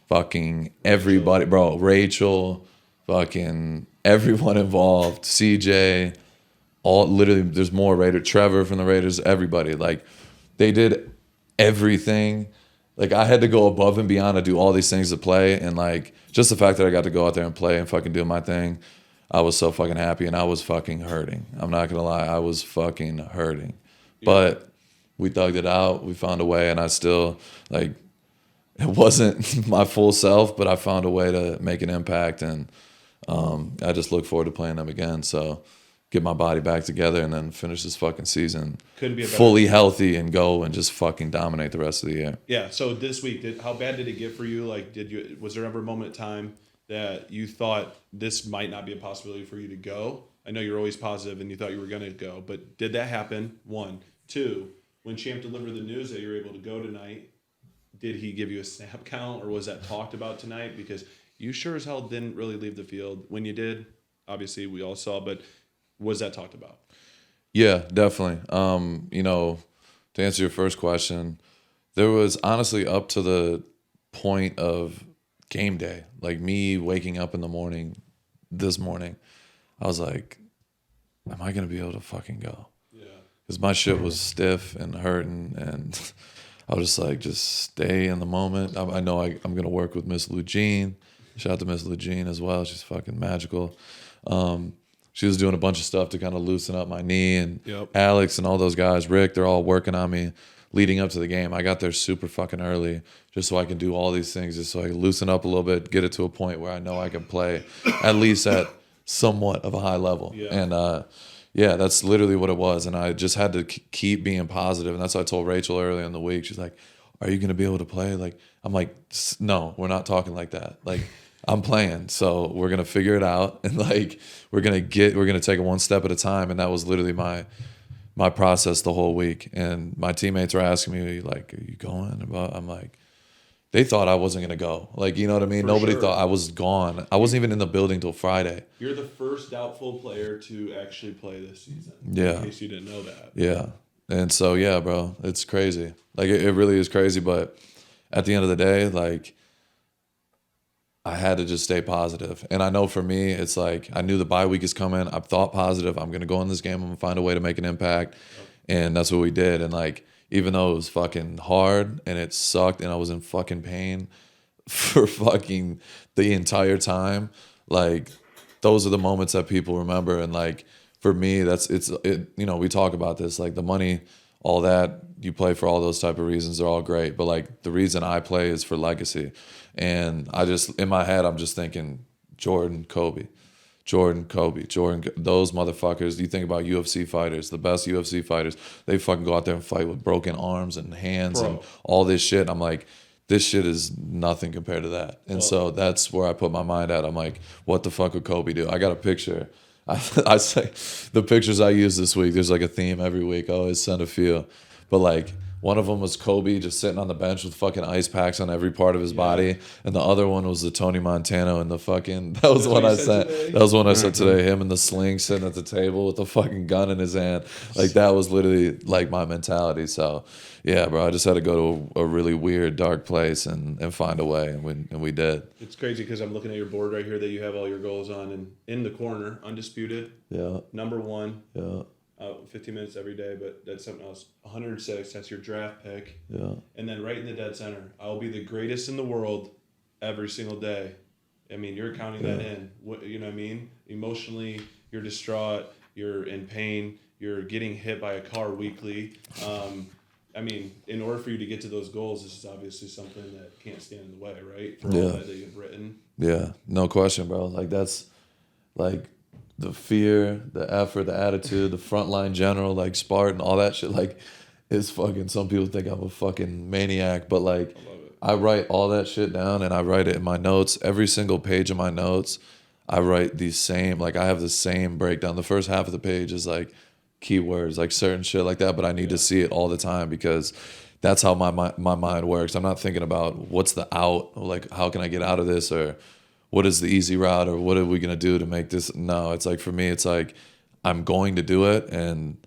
fucking everybody, bro, Rachel, fucking everyone involved, CJ, literally, there's more Raiders, Trevor from the Raiders, everybody. Like, they did everything. Like, I had to go above and beyond to do all these things to play, and like, just the fact that I got to go out there and play and fucking do my thing, I was so fucking happy, and I was fucking hurting. I'm not gonna lie, I was fucking hurting. Yeah. But we thugged it out, we found a way, and I still, like, it wasn't my full self, but I found a way to make an impact, and I just look forward to playing them again. So get my body back together and then finish this fucking season fully healthy and go and just fucking dominate the rest of the year. Yeah. So this week, how bad did it get for you? Like, was there ever a moment in time that you thought this might not be a possibility for you to go? I know you're always positive and you thought you were going to go, but did that happen? 1, 2, when Champ delivered the news that you were able to go tonight, did he give you a snap count, or was that talked about tonight? Because you sure as hell didn't really leave the field. When you did, obviously we all saw, but was that talked about? Yeah, definitely. You know, to answer your first question, there was honestly up to the point of game day, like me waking up in the morning, this morning, I was like, am I going to be able to fucking go? Yeah. Because my shit was stiff and hurting, and I was just like, just stay in the moment. I know I'm going to work with Miss Lou Jean. Shout out to Miss Lou Jean as well. She's fucking magical. She was doing a bunch of stuff to kind of loosen up my knee, and Alex and all those guys, Rick, they're all working on me leading up to the game. I got there super fucking early just so I can do all these things, just so I can loosen up a little bit, get it to a point where I know I can play at least at somewhat of a high level. Yeah. And yeah, that's literally what it was. And I just had to keep being positive. And that's what I told Rachel earlier in the week. She's like, are you going to be able to play? Like, I'm like, no, we're not talking like that. Like, I'm playing. So we're going to figure it out. And like, we're going to take it one step at a time. And that was literally my process the whole week. And my teammates were asking me, like, are you going? I'm like, they thought I wasn't going to go. Like, you know what I mean? Nobody thought I was gone. I wasn't even in the building till Friday. You're the first doubtful player to actually play this season. Yeah. In case you didn't know that. Yeah. And so, yeah, bro, it's crazy. Like, it really is crazy. But at the end of the day, like, I had to just stay positive. And I know for me, it's like I knew the bye week is coming. I've thought positive. I'm going to go in this game. I'm going to find a way to make an impact. And that's what we did. And like, even though it was fucking hard and it sucked and I was in fucking pain for fucking the entire time, like those are the moments that people remember. And like, for me, we talk about this, like the money, all that, you play for all those type of reasons. They're all great. But like the reason I play is for legacy. And I just, in my head, I'm just thinking Jordan, Kobe, those motherfuckers. You think about UFC fighters, the best UFC fighters, they fucking go out there and fight with broken arms and hands and all this shit. I'm like, this shit is nothing compared to that. And so that's where I put my mind at. I'm like, what the fuck would Kobe do? I got a picture. I say the pictures I use this week, there's like a theme every week. I always send a few. But like, one of them was Kobe just sitting on the bench with fucking ice packs on every part of his body, and the other one was the Tony Montana and the fucking. That was one I sent. That was one I sent today. Him in the sling, sitting at the table with the fucking gun in his hand. Like that was literally like my mentality. So yeah, bro, I just had to go to a really weird, dark place and find a way, and we did. It's crazy because I'm looking at your board right here that you have all your goals on, and in the corner, undisputed. Yeah. Number 1. Yeah. 15 minutes every day, but that's something else. 106, that's your draft pick. Yeah. And then right in the dead center, I will be the greatest in the world every single day. I mean, you're counting that in. You know what I mean? Emotionally, you're distraught. You're in pain. You're getting hit by a car weekly. I mean, in order for you to get to those goals, this is obviously something that can't stand in the way, right? For all that you've written. Yeah, no question, bro. Like that's like the fear, the effort, the attitude, the frontline general, like Spartan, all that shit. Like, it's fucking. Some people think I'm a fucking maniac, but like, I write all that shit down and I write it in my notes. Every single page of my notes, I write these same. Like, I have the same breakdown. The first half of the page is like keywords, like certain shit like that. But I need to see it all the time because that's how my mind works. I'm not thinking about what's the out, like how can I get out of this, or what is the easy route, or what are we going to do to make this? No, it's like, for me, it's like, I'm going to do it. And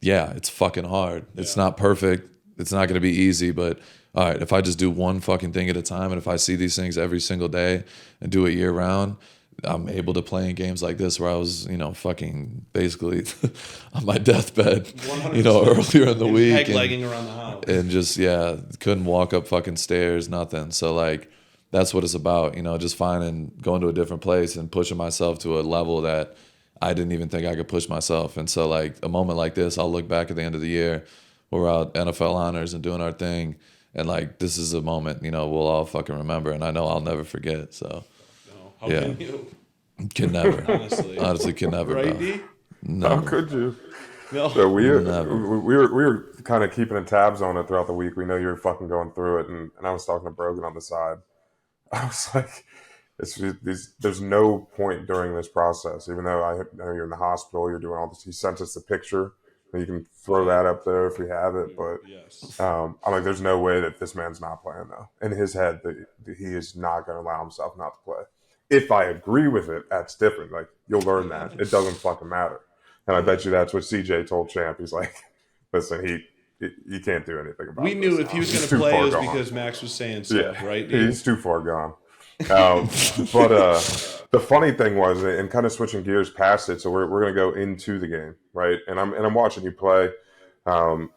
yeah, it's fucking hard. It's not perfect. It's not going to be easy, but all right, if I just do one fucking thing at a time, and if I see these things every single day and do it year round, I'm able to play in games like this where I was, fucking basically on my deathbed, 100%. Earlier in the week. Peg-legging around the house. And just, couldn't walk up fucking stairs, nothing. So like, that's what it's about, just going to a different place and pushing myself to a level that I didn't even think I could push myself. And so like a moment like this, I'll look back at the end of the year, we're out NFL honors and doing our thing. And like, this is a moment, we'll all fucking remember. And I know I'll never forget. So how can you? Can never. Honestly, can never. Right, bro. D? No. How could you? No. So we were kind of keeping tabs on it throughout the week. We know you were fucking going through it, and I was talking to Brogan on the side. I was like, there's no point during this process, even though I know you're in the hospital, you're doing all this. He sent us the picture, and you can throw that up there if we have it. But yes. I'm like, there's no way that this man's not playing, though. In his head, that he is not going to allow himself not to play. If I agree with it, that's different. Like, you'll learn that. It doesn't fucking matter. And I bet you that's what CJ told Champ. He's like, listen, he can't do anything about it. We knew if he was going to play, it was because Maxx was saying so, right? He's too far gone. But the funny thing was, and kind of switching gears past it, so we're going to go into the game, right? And I'm watching you play, and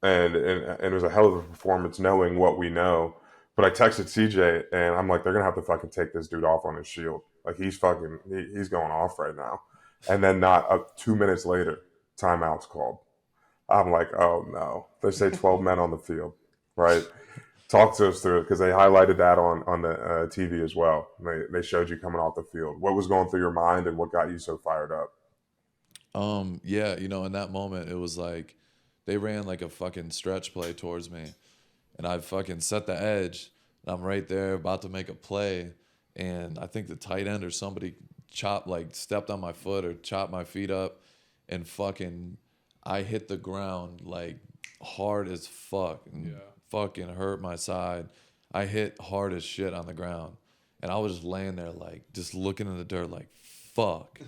it was a hell of a performance knowing what we know. But I texted CJ, and I'm like, they're going to have to fucking take this dude off on his shield. Like, he's going off right now. And then not 2 minutes later, timeout's called. I'm like, oh, no. They say 12 men on the field, right? Talk to us through it, because they highlighted that on the TV as well. They showed you coming off the field. What was going through your mind, and what got you so fired up? Yeah, in that moment, it was like they ran like a fucking stretch play towards me. And I fucking set the edge, and I'm right there about to make a play, and I think the tight end or somebody stepped on my foot or chopped my feet up, and fucking I hit the ground like hard as fuck, and fucking hurt my side. I hit hard as shit on the ground, and I was just laying there like just looking in the dirt like fuck.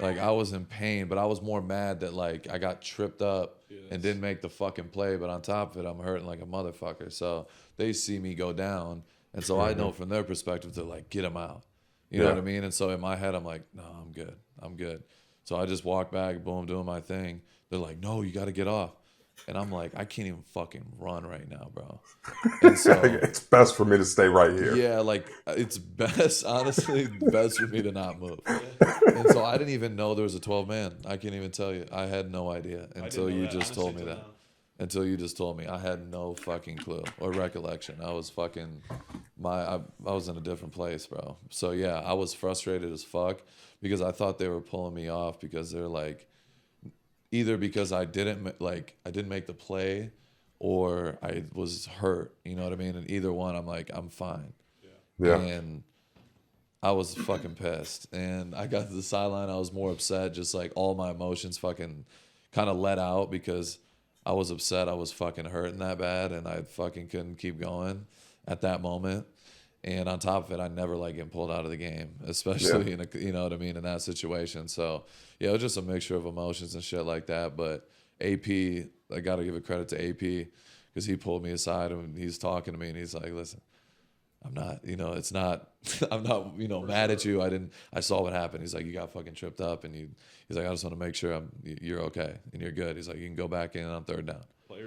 Like, I was in pain, but I was more mad that like I got tripped up and didn't make the fucking play, but on top of it, I'm hurting like a motherfucker. So they see me go down, And so I know from their perspective, they're like, get him out. You know what I mean? And so in my head, I'm like, no, I'm good. I'm good. So I just walk back, boom, doing my thing. They're like, no, you got to get off. And I'm like, I can't even fucking run right now, bro. And so It's best for me to stay right here. yeah, like it's best, honestly, best for me to not move. And so I didn't even know there was a 12-man. I can't even tell you. I had no idea until you just told me that. Until you just told me. I had no fucking clue or recollection. I was fucking I was in a different place, bro. So yeah, I was frustrated as fuck because I thought they were pulling me off because they're like either because I didn't make the play or I was hurt, you know what I mean? And either one, I'm like, I'm fine. Yeah. And I was fucking pissed. And I got to the sideline, I was more upset, just like all my emotions fucking kind of let out because I was upset. I was fucking hurting that bad and I fucking couldn't keep going at that moment. And on top of it, I never like getting pulled out of the game, especially in a, you know what I mean, in that situation. So yeah, it was just a mixture of emotions and shit like that. But AP, I got to give a credit to AP because he pulled me aside and he's talking to me and he's like, listen, I'm not, it's not, I'm not, mad at you. I saw what happened. He's like, you got fucking tripped up and he's like, I just want to make sure you're okay and you're good. He's like, you can go back in on third down.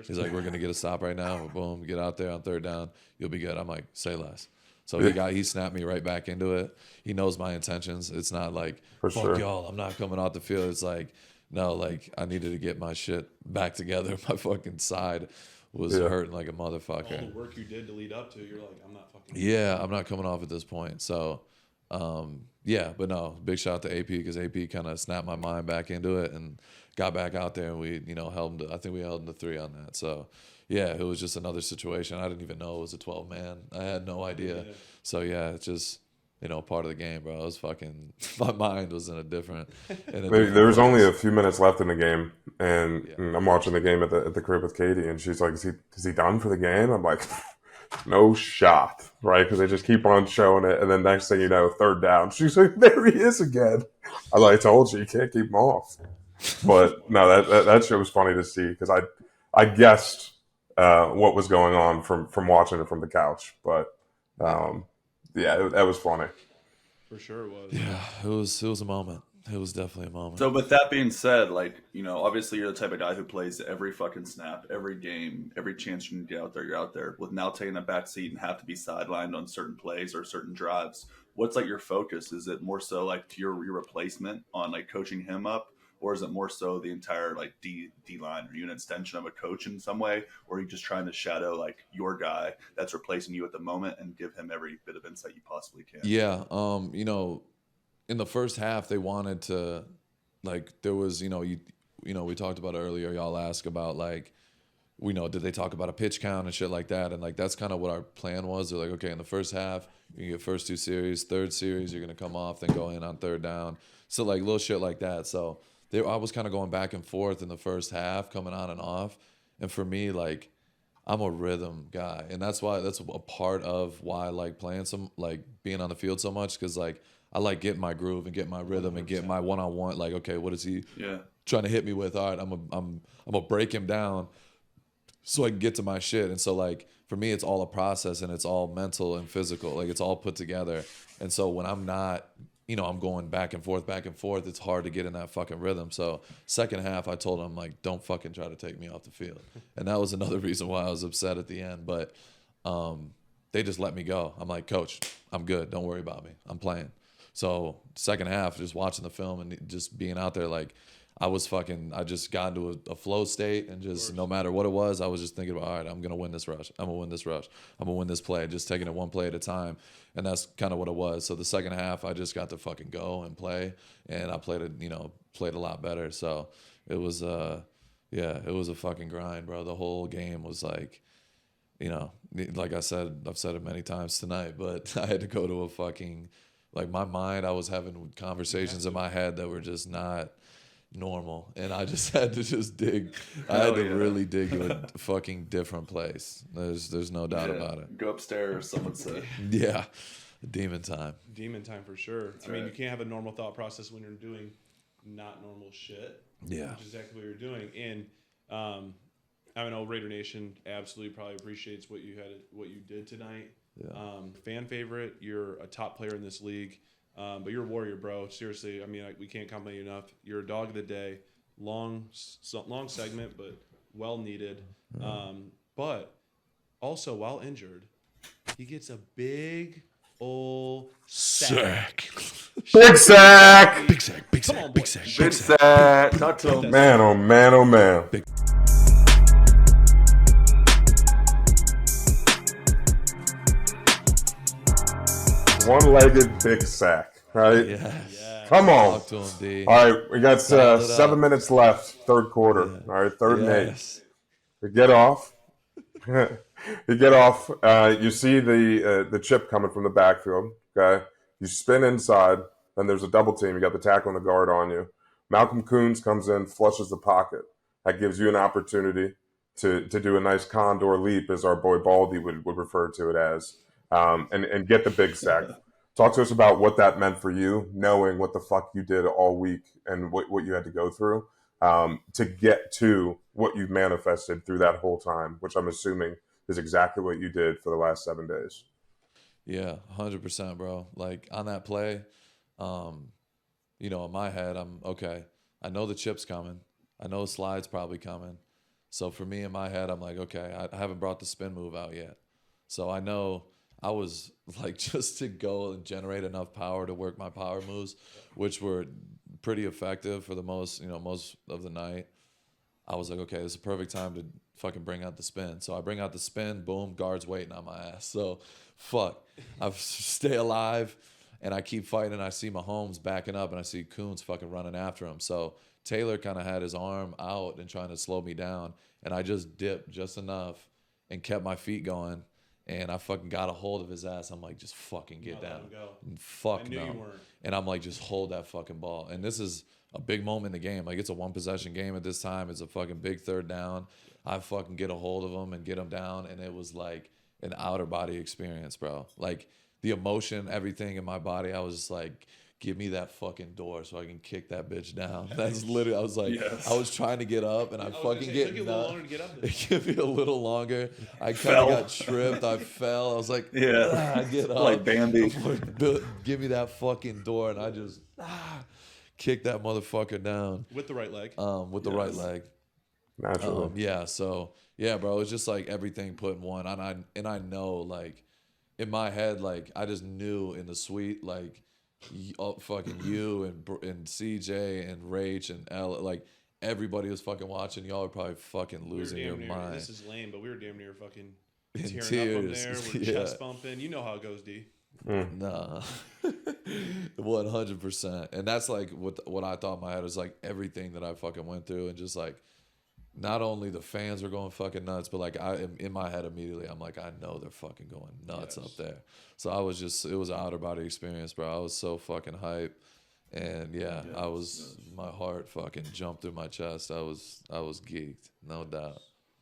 He's like, we're going to get a stop right now. Boom, get out there on third down. You'll be good. I'm like, say less. So he snapped me right back into it. He knows my intentions. It's not like, fuck y'all, I'm not coming off the field. It's like, no, like I needed to get my shit back together. My fucking side was hurting like a motherfucker. All the work you did to lead up to, you're like, I'm not fucking. Yeah, I'm not coming off at this point. So, but no, big shout out to AP because AP kind of snapped my mind back into it and got back out there and we, held him I think we held him to 3 on that. So, yeah, it was just another situation. I didn't even know it was a 12-man. I had no idea. Yeah. So, yeah, it's just, part of the game, bro. I was fucking, my mind was in a different. There was only a few minutes left in the game, and I'm watching the game at the crib with Katie, and she's like, is he done for the game? I'm like, no shot, right? Because they just keep on showing it, and then next thing you know, third down. She's like, there he is again. I told you can't keep him off. But no, that shit was funny to see because I guessed what was going on from watching it from the couch, but that was funny. For sure it was. Yeah, it was a moment. It was definitely a moment. So with that being said, obviously you're the type of guy who plays every fucking snap, every game, every chance you can get out there, you're out there. With now taking a back seat and have to be sidelined on certain plays or certain drives, what's like your focus? Is it more so like to your replacement on like coaching him up? Or is it more so the entire like D line? Are you an extension of a coach in some way? Or are you just trying to shadow like your guy that's replacing you at the moment and give him every bit of insight you possibly can? Yeah. In the first half they wanted to there was, we talked about it earlier, y'all asked about did they talk about a pitch count and shit like that? And that's kind of what our plan was. They're like, okay, in the first half, you can get first 2 series, third series, you're going to come off, then go in on third down. So little shit like that. So I was kind of going back and forth in the first half, coming on and off. And for me, I'm a rhythm guy. And that's a part of why I like playing being on the field so much. Cause I like getting my groove and getting my rhythm 100%. And getting my one-on-one. Okay, what is he trying to hit me with? All right, I'm gonna break him down so I can get to my shit. And so for me, it's all a process and it's all mental and physical. It's all put together. And so when I'm not, I'm going back and forth, it's hard to get in that fucking rhythm. So second half, I told him, don't fucking try to take me off the field. And that was another reason why I was upset at the end. But they just let me go. I'm like, Coach, I'm good. Don't worry about me. I'm playing. So second half, just watching the film and just being out there, I just got into a flow state and just no matter what it was, I was just thinking about, all right, I'm going to win this rush. I'm going to win this rush. I'm going to win this play, just taking it one play at a time. And that's kind of what it was. So the second half, I just got to fucking go and play. And I played a lot better. So it was, it was a fucking grind, bro. The whole game was like I said, I've said it many times tonight, but I had to go to a fucking, my mind, I was having conversations in my head that were just not normal, and I just had to dig. I had to really dig to a fucking different place. There's no doubt about it. Go upstairs, some would say. Yeah, demon time. Demon time for sure. I mean, you can't have a normal thought process when you're doing not normal shit. Yeah, which is exactly what you're doing. And I know Raider Nation absolutely probably appreciates what you did tonight. Fan favorite. You're a top player in this league, but you're a warrior, bro. Seriously, I mean, we can't compliment you enough. You're a dog of the day. Long segment, but well needed. But also, while injured, he gets a big old sack. Big sack. Big sack, big Come sack, on, big boy. sack, Big big sack. sack. Talk to him. Man, oh man, oh man. One-legged big sack, right? Yes. Come on. Talk to him, D. All right, we got Dial it 7 up. minutes left, third quarter. All right, 3rd and 8. Yes. You get off. You get off. You see the chip coming from the backfield. Okay, you spin inside, then there's a double team. You got the tackle and the guard on you. Malcolm Coons comes in, flushes the pocket. That gives you an opportunity to do a nice condor leap, as our boy Baldy would refer to it as, and get the big sack. Talk to us about what that meant for you, knowing what the fuck you did all week and what you had to go through to get to what you've manifested through that whole time, which I'm assuming is exactly what you did for the last 7 days. Yeah, 100%, bro. Like on that play, in my head, I'm okay. I know the chip's coming. I know the slide's probably coming. So for me in my head, I'm like, okay, I haven't brought the spin move out yet. So I know I was like, just to go and generate enough power to work my power moves, which were pretty effective for the most of the night. I was like, okay, this is a perfect time to fucking bring out the spin. So I bring out the spin, boom, guard's waiting on my ass. So fuck, I stay alive and I keep fighting. And I see Mahomes backing up and I see Coons fucking running after him. So Taylor kind of had his arm out and trying to slow me down. And I just dipped just enough and kept my feet going. And I fucking got a hold of his ass. I'm like, just fucking get down. And fuck I knew no. you weren't. And I'm like, just hold that fucking ball. And this is a big moment in the game. Like, it's a one possession game at this time. It's a fucking big third down. I fucking get a hold of him and get him down. And it was like an outer body experience, bro. Like the emotion, everything in my body, I was just like, give me that fucking door so I can kick that bitch down. That's literally, I was like, Yes. I was trying to get up and I fucking get It took you a little longer to get up there. It took me a little longer. I kind of got tripped. I fell. I was like, I get up. Like Bambi. Give me that fucking door. And I just kicked that motherfucker down. With the right leg. With the right leg. Naturally. So bro, it's just like everything put in one. And I know, like, in my head, like, I just knew in the suite, like, fucking you and CJ and Rach and Ella, like, everybody was fucking watching. Y'all are probably fucking losing your mind. This is lame, but we were damn near fucking In tearing up tears. up there. We're chest bumping. You know how it goes, D. Nah, 100%. And that's like what I thought in my head was like everything that I fucking went through, and just like not only the fans were going fucking nuts, but like in my head immediately, I'm like, I know they're fucking going nuts up there. So I was just, it was an outer body experience, bro. I was so fucking hype, and my heart fucking jumped through my chest. I was geeked, no doubt.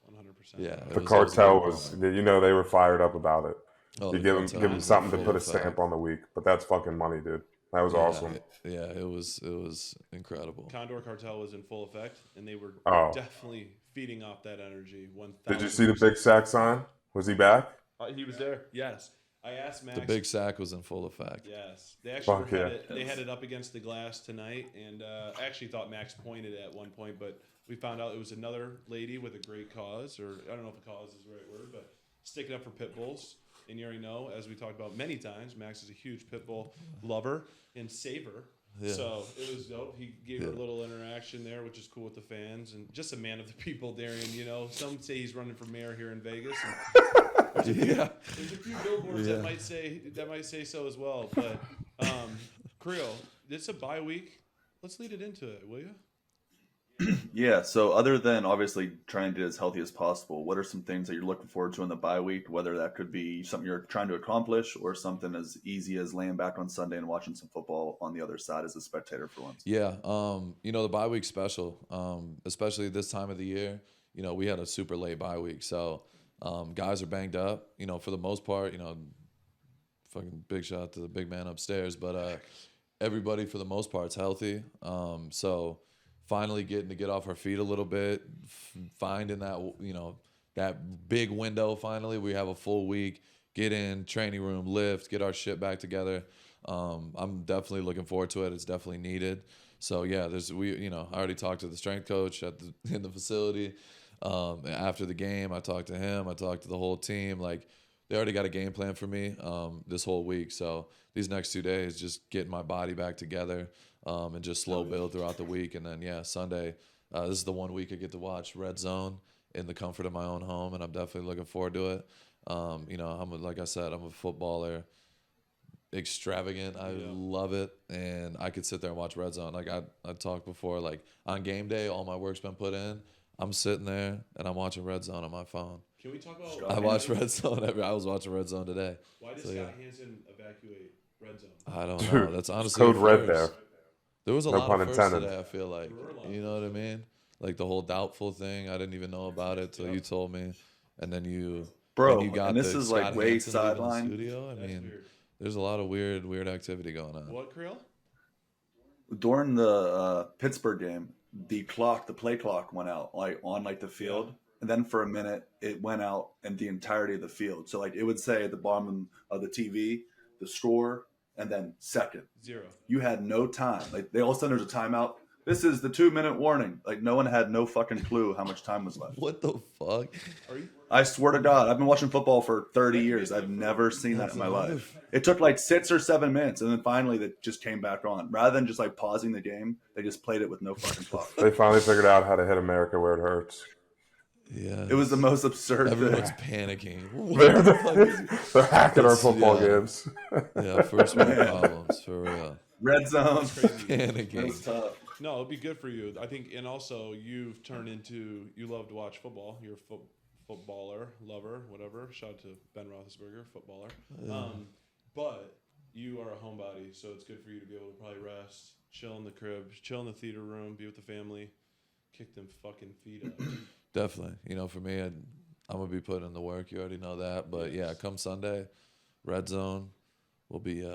100%. The Yeah, it was a cartel great was, moment. they were fired up about it. Oh, You the give cartel them was in something to full put a effect. stamp on the week, but that's fucking money, dude. That was awesome. Yeah, it was incredible. Condor Cartel was in full effect, and they were definitely feeding off that energy. 1,000%. Did you see the big sack sign? Was he back? He was there. Yes. I asked Max. The big sack was in full effect. Yes, they actually Fuck they had it up against the glass tonight, and I actually thought Max pointed at one point, but we found out it was another lady with a great cause, or I don't know if a cause is the right word, but sticking up for pit bulls. And you already know, as we talked about many times, Max is a huge pit bull lover and saver. Yeah. So it was dope. He gave her a little interaction there, which is cool with the fans, and just a man of the people, Darian. You know, some say he's running for mayor here in Vegas. And there's a few billboards that might say so as well. But Creel, it's a bye week. Let's lead it into it, will you? Yeah, so other than obviously trying to get as healthy as possible, what are some things that you're looking forward to in the bye week, whether that could be something you're trying to accomplish or something as easy as laying back on Sunday and watching some football on the other side as a spectator for once? Yeah, the bye week's special, especially this time of the year. You know, we had a super late bye week, so guys are banged up. You know, for the most part, fucking big shout out to the big man upstairs, but everybody for the most part's healthy. So finally getting to get off our feet a little bit, finding that, that big window finally. We have a full week, get in, training room, lift, get our shit back together. I'm definitely looking forward to it. It's definitely needed. So yeah, I already talked to the strength coach in the facility. After the game, I talked to him. I talked to the whole team. Like, they already got a game plan for me this whole week. So these next 2 days, just getting my body back together and just slow build throughout the week. And then Sunday, this is the 1 week I get to watch Red Zone in the comfort of my own home, and I'm definitely looking forward to it. Like I said, I'm a footballer. Extravagant. I love it, and I could sit there and watch Red Zone. Like I talked before, like on game day, all my work's been put in. I'm sitting there and I'm watching Red Zone on my phone. Can we talk about? I watch Red Zone. I was watching Red Zone today. Why did Scott Hansen evacuate Red Zone? I don't know. That's honestly Code red there. There was a No lot pun of firsts intended. today. I feel like, you know what I mean? Like the whole doubtful thing. I didn't even know about it till you told me, and then you. Bro, when you got and this the is like Scott way Hansen leaving the sideline. studio. I mean, weird. there's a lot of weird activity going on. What, Creel? During the Pittsburgh game, the play clock went out on the field, and then for a minute it went out in the entirety of the field. So like it would say at the bottom of the TV the score and then second. 0. You had no time. Like they all of a sudden there's a timeout. This is the 2-minute warning. Like no one had no fucking clue how much time was left. What the fuck? Are you? I swear to God, I've been watching football for 30 years. I've never seen that in my life. It took like 6 or 7 minutes, and then finally that just came back on. Rather than just like pausing the game, they just played it with no fucking clock. They finally figured out how to hit America where it hurts. Yeah. It was the most absurd Everyone's thing. panicking. What the fuck is- They're hacking our football games. Yeah, first world problems for real. Red zone. Panicking. It was tough. No, it'll be good for you. I think, and also you've turned into, you love to watch football. You're a footballer, lover, whatever. Shout out to Ben Roethlisberger, footballer. But you are a homebody, so it's good for you to be able to probably rest, chill in the crib, chill in the theater room, be with the family, kick them fucking feet up. Definitely. For me, I'm going to be putting in the work. You already know that. But, yeah, come Sunday, Red Zone, we'll be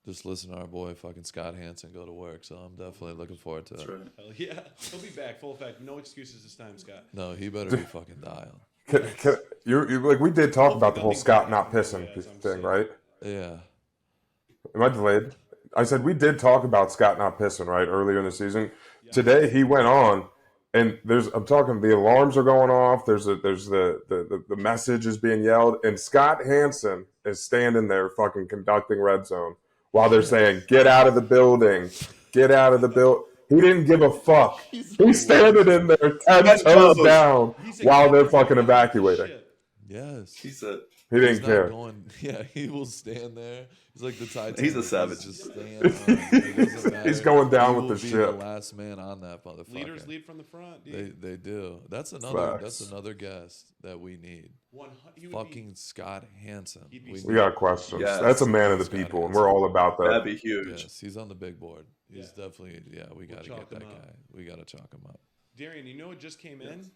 just listen to our boy fucking Scott Hansen go to work. So I'm definitely looking forward to it. Right. Hell yeah. He'll be back, full effect. No excuses this time, Scott. No, he better be fucking dialed. Like we did talk about the whole Scott not pissing thing, right? Yeah. Am I delayed? I said we did talk about Scott not pissing, right, earlier in the season. Yeah. Today he went on, and I'm talking. The alarms are going off. There's the message is being yelled, and Scott Hansen is standing there fucking conducting Red Zone while they're saying, "Get out of the building, get out of the building." He didn't give a fuck. He's standing in there 10 toes down while they're fucking evacuating. Yes. He said he didn't care. He will stand there. He's like the Titanic. He's a savage. Just stand He's going down with the ship. ship. The last man on that motherfucker. Leaders lead from the front, dude. They do. That's another guest that we need. Fucking Scott Hansen. We got questions. Yes. That's a man of the people, and we're all about that. That'd be huge. Yes, he's on the big board. He's definitely, we got to get that guy. We got to chalk him up. Darian, you know what just came in?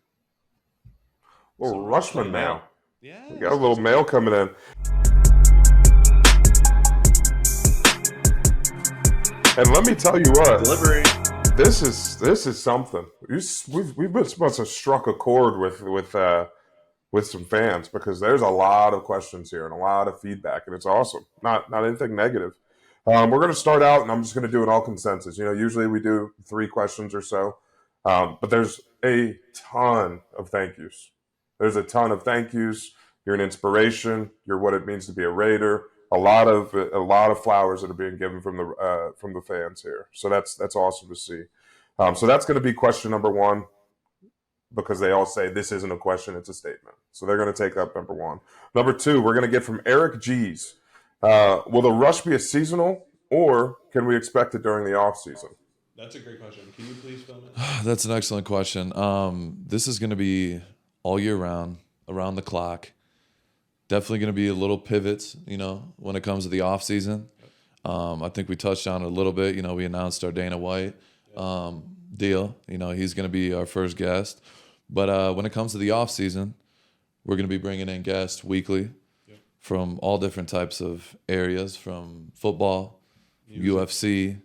Well, Rushmen now. Yeah. We got a little mail coming in. And let me tell you what. Delivery. This is something. We've must have struck a chord with some fans, because there's a lot of questions here and a lot of feedback, and it's awesome. Not anything negative. We're going to start out, and I'm just going to do an all consensus. Usually we do 3 questions or so, but there's a ton of thank yous. There's a ton of thank yous. You're an inspiration. You're what it means to be a Raider. A lot of flowers that are being given from the fans here. So that's awesome to see. So that's going to be question number 1, because they all say this isn't a question, it's a statement. So they're going to take up number 1. Number 2, we're going to get from Eric G's. Will the rush be a seasonal, or can we expect it during the off season? That's a great question. Can you please film it? That's an excellent question. This is going to be all year round, around the clock. Definitely going to be a little pivots, when it comes to the off season. I think we touched on it a little bit. We announced our Dana White deal. He's going to be our first guest. But when it comes to the off season, we're going to be bringing in guests weekly from all different types of areas, from football, UFC,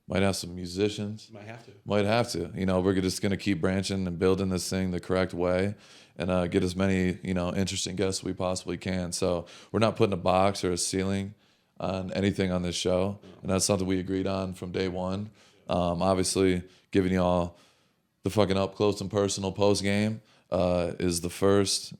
Might have some musicians. Might have to. You know, we're just going to keep branching and building this thing the correct way and get as many, you know, interesting guests we possibly can. So we're not putting a box or a ceiling on anything on this show. And that's something we agreed on from day one. Obviously, giving y'all the fucking up close and personal post game is the first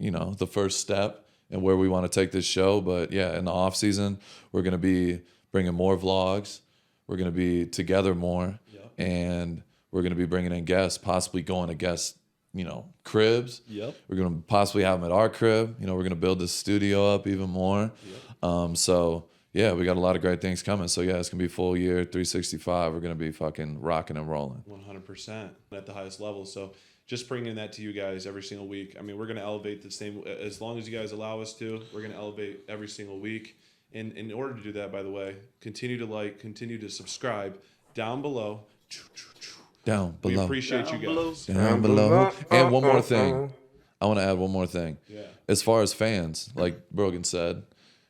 step in where we want to take this show. But yeah, in the off season, we're going to be bringing more vlogs. We're going to be together more, and we're going to be bringing in guests, possibly going to guests, you know, cribs. We're going to possibly have them at our crib. You know, we're going to build this studio up even more. So yeah, we got a lot of great things coming. So yeah, it's going to be full year 365. We're going to be fucking rocking and rolling. 100% at the highest level. So just bringing that to you guys every single week. I mean, we're going to elevate the same as long as you guys allow us to. We're going to elevate every single week. And in order to do that, by the way, continue to like, continue to subscribe down below. Down below. We appreciate you guys. Down below. And one more thing. I want to add one more thing. Yeah. As far as fans, like Brogan said,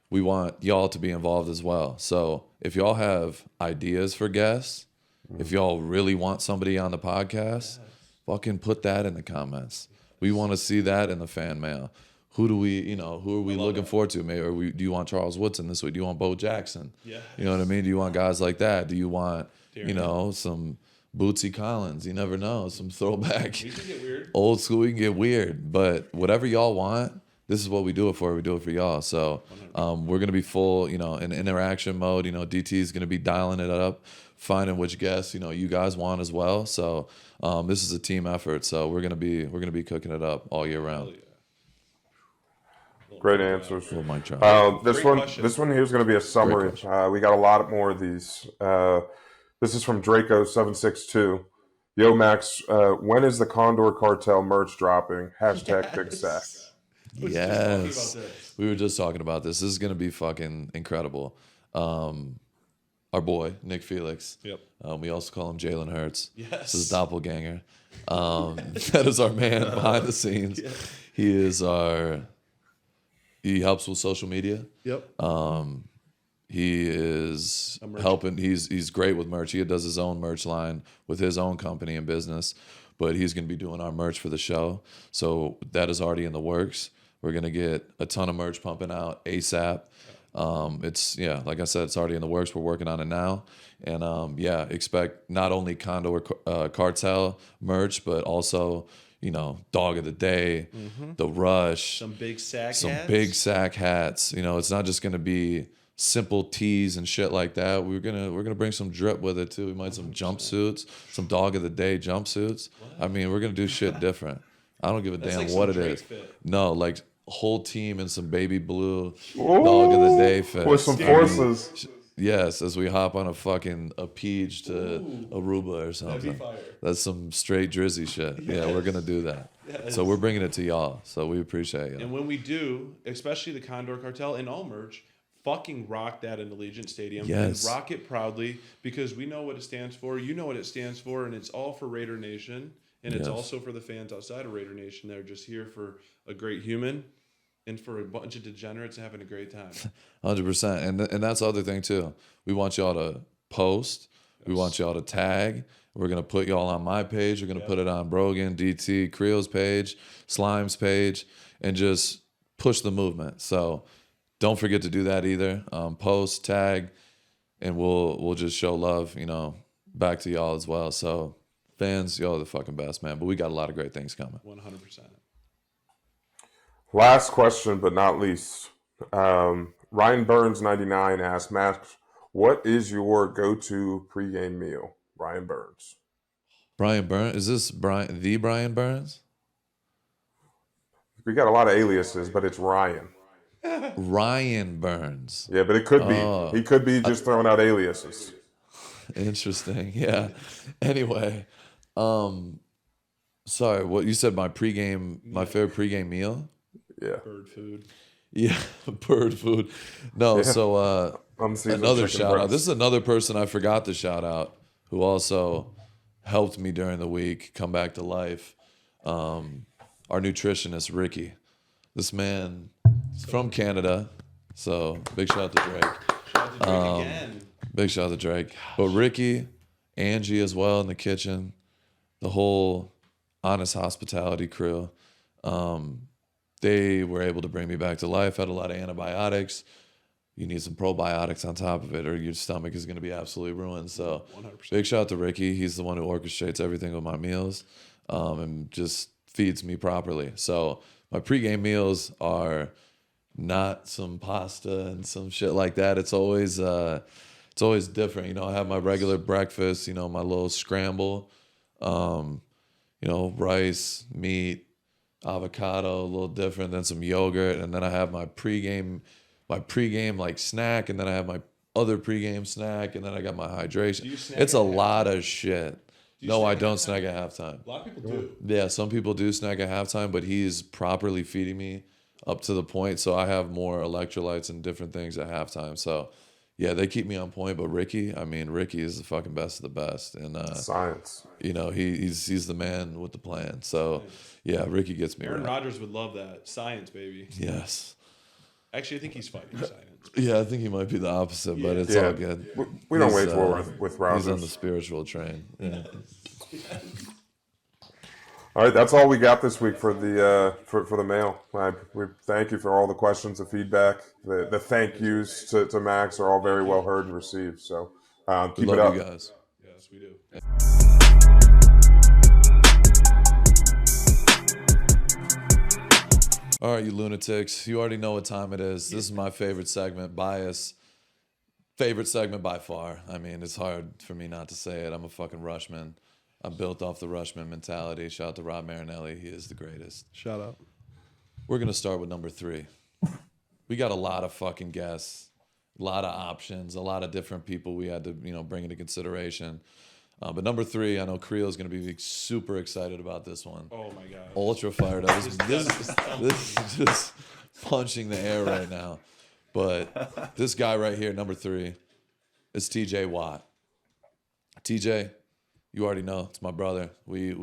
we want y'all to be involved as well. So if y'all have ideas for guests, if y'all really want somebody on the podcast, fucking put that in the comments. We want to see that in the fan mail. Who are we looking forward to? Maybe, or do you want Charles Woodson this week? Do you want Bo Jackson? Yeah. You know what I mean? Do you want guys like that? Do you want, Darren. some Bootsy Collins? You never know. Some throwback. We can get weird. Old school, we can get weird. But whatever y'all want, this is what we do it for. We do it for y'all. So we're going to be full, in interaction mode. DT is going to be dialing it up, finding which guests, you guys want as well. So this is a team effort. So we're going to be cooking it up all year round. Great answers. This This one here is going to be a summary. We got a lot more of these. This is from Draco762. Yo, Max, when is the Condor Cartel merch dropping? # Big Sack. Yes. We were just talking about this. This is going to be fucking incredible. Our boy, Nick Felix. Yep. We also call him Jalen Hurts. Yes. This is doppelganger. That is our man behind the scenes. Yeah. He helps with social media. Yep. He is helping. He's great with merch. He does his own merch line with his own company and business, but he's going to be doing our merch for the show. So that is already in the works. We're going to get a ton of merch pumping out ASAP. Like I said, it's already in the works. We're working on it now. And expect not only Condor Cartel merch, but also, Dog of the Day, the Rush, some big sack hats. It's not just going to be simple tees and shit like that. We're gonna bring some drip with it too. We might some jumpsuits, some Dog of the Day jumpsuits. What? I mean, we're gonna do shit different. I don't give a damn what it is. Fit. No, like whole team in some baby blue Dog of the Day fit with some forces. Yes, as we hop on a Peach to Aruba or something. That'd be fire. That's some straight Drizzy shit. Yes. Yeah, we're gonna do that. Yes. So we're bringing it to y'all. So we appreciate it. And when we do, especially the Condor Cartel and all merch, fucking rock that in Allegiant Stadium. Yes. And rock it proudly because we know what it stands for. You know what it stands for, and it's all for Raider Nation. And it's also for the fans outside of Raider Nation. They're just here for a great human and for a bunch of degenerates having a great time. 100%. And that's the other thing, too. We want y'all to post. Yes. We want y'all to tag. We're going to put y'all on my page. We're going to put it on Brogan, DT, Creel's page, Slime's page, and just push the movement. So don't forget to do that either. Post, tag, and we'll just show love, back to y'all as well. So fans, y'all are the fucking best, man. But we got a lot of great things coming. 100%. Last question, but not least. Ryan Burns 99 asked, Max, what is your go-to pregame meal? Ryan Burns. Brian Burns? Is this the Brian Burns? We got a lot of aliases, but it's Ryan. Ryan Burns. Yeah, but it could be. He could be just throwing out aliases. Interesting. Yeah. Anyway, sorry, what you said? My favorite pregame meal. Yeah. Bird food. Yeah, bird food. No, so another shout out. This is another person I forgot to shout out who also helped me during the week come back to life. Our nutritionist Ricky. This man is from Canada, so big shout out to Drake. Shout out to Drake again. Big shout out to Drake. But Ricky Angie as well in the kitchen, the whole Honest Hospitality crew. They were able to bring me back to life. Had a lot of antibiotics. You need some probiotics on top of it, or your stomach is going to be absolutely ruined. So, 100%. big shout out to Ricky. He's the one who orchestrates everything with my meals, and just feeds me properly. So, my pregame meals are not some pasta and some shit like that. It's always different. You know, I have my regular breakfast. You know, my little scramble. You know, rice, meat, avocado, a little different, then some yogurt, and then I have my pregame like snack, and then I have my other pregame snack, and then I got my hydration. It's a lot of shit. No, I don't snack at halftime. A lot of people do. Yeah, some people do snack at halftime, but he's properly feeding me up to the point, so I have more electrolytes and different things at halftime. So, yeah, they keep me on point. But Ricky is the fucking best of the best, and Science. you know, he's the man with the plan. So, yeah, Ricky gets me Aaron right. Rodgers would love that. Science, baby. Yes. Actually, I think he's fighting science. Yeah, I think he might be the opposite, but it's Yeah. all good. We don't He's, wage war with He's on the Rousers. spiritual train. Yeah. All right, that's all we got this week for the for the mail. We thank you for all the questions, the feedback, the thank yous to Max are all very well heard and received. So We keep it up. love you guys. Yes, we do. All right, you lunatics. You already know what time it is. This is my favorite segment, bias. Favorite segment by far. I mean, it's hard for me not to say it. I'm a fucking Rushman. I'm built off the Rushman mentality. Shout out to Rob Marinelli. He is the greatest. Shout out. We're going to start with number 3. We got a lot of fucking guests, a lot of options, a lot of different people we had to, bring into consideration. But number 3, I know Creel's going to be super excited about this one. Oh my god. Ultra fired up. This is just punching the air right now. But this guy right here, number 3, is TJ Watt. TJ, you already know, it's my brother. We've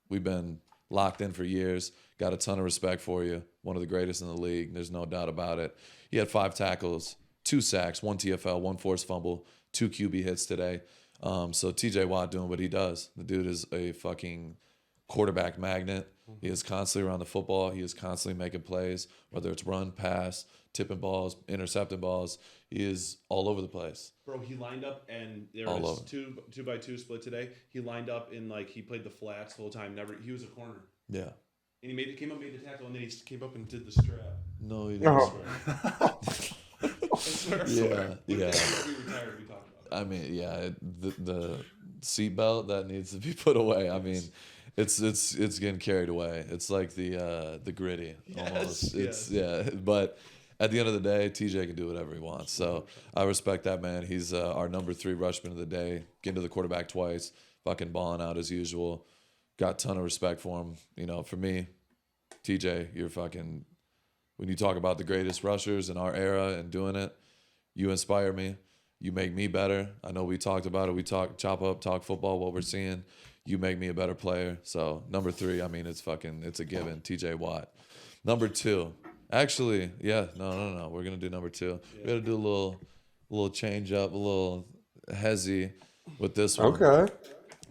been locked in for years. Got a ton of respect for you. One of the greatest in the league. There's no doubt about it. He had 5 tackles, 2 sacks, 1 TFL, 1 forced fumble, 2 QB hits today. So TJ Watt doing what he does. The dude is a fucking quarterback magnet. He is constantly around the football. He is constantly making plays, whether it's run, pass, tipping balls, intercepting balls. He is all over the place. Bro, he lined up and there All was over. two by two split today. He lined up in he played the flats the whole time. He was a corner. Yeah. And he came up, made the tackle, and then he came up and did the strap. No, he didn't. Oh. I swear. Yeah, yeah. We retired, we talked about it. I mean, yeah, the seatbelt that needs to be put away. I mean, it's getting carried away. It's like the gritty almost. Yeah, but at the end of the day, TJ can do whatever he wants. So I respect that, man. He's our number 3 rushman of the day. Getting to the quarterback twice, fucking balling out as usual. Got a ton of respect for him. For me, TJ, you're fucking. When you talk about the greatest rushers in our era and doing it, you inspire me. You make me better. I know we talked about it. We talk football, what we're seeing. You make me a better player. So number 3, I mean, it's a given. TJ Watt. Number 2, actually, yeah, no. We're gonna do number 2. Yeah. We gotta do a little change up, a little hezzy with this one. Okay.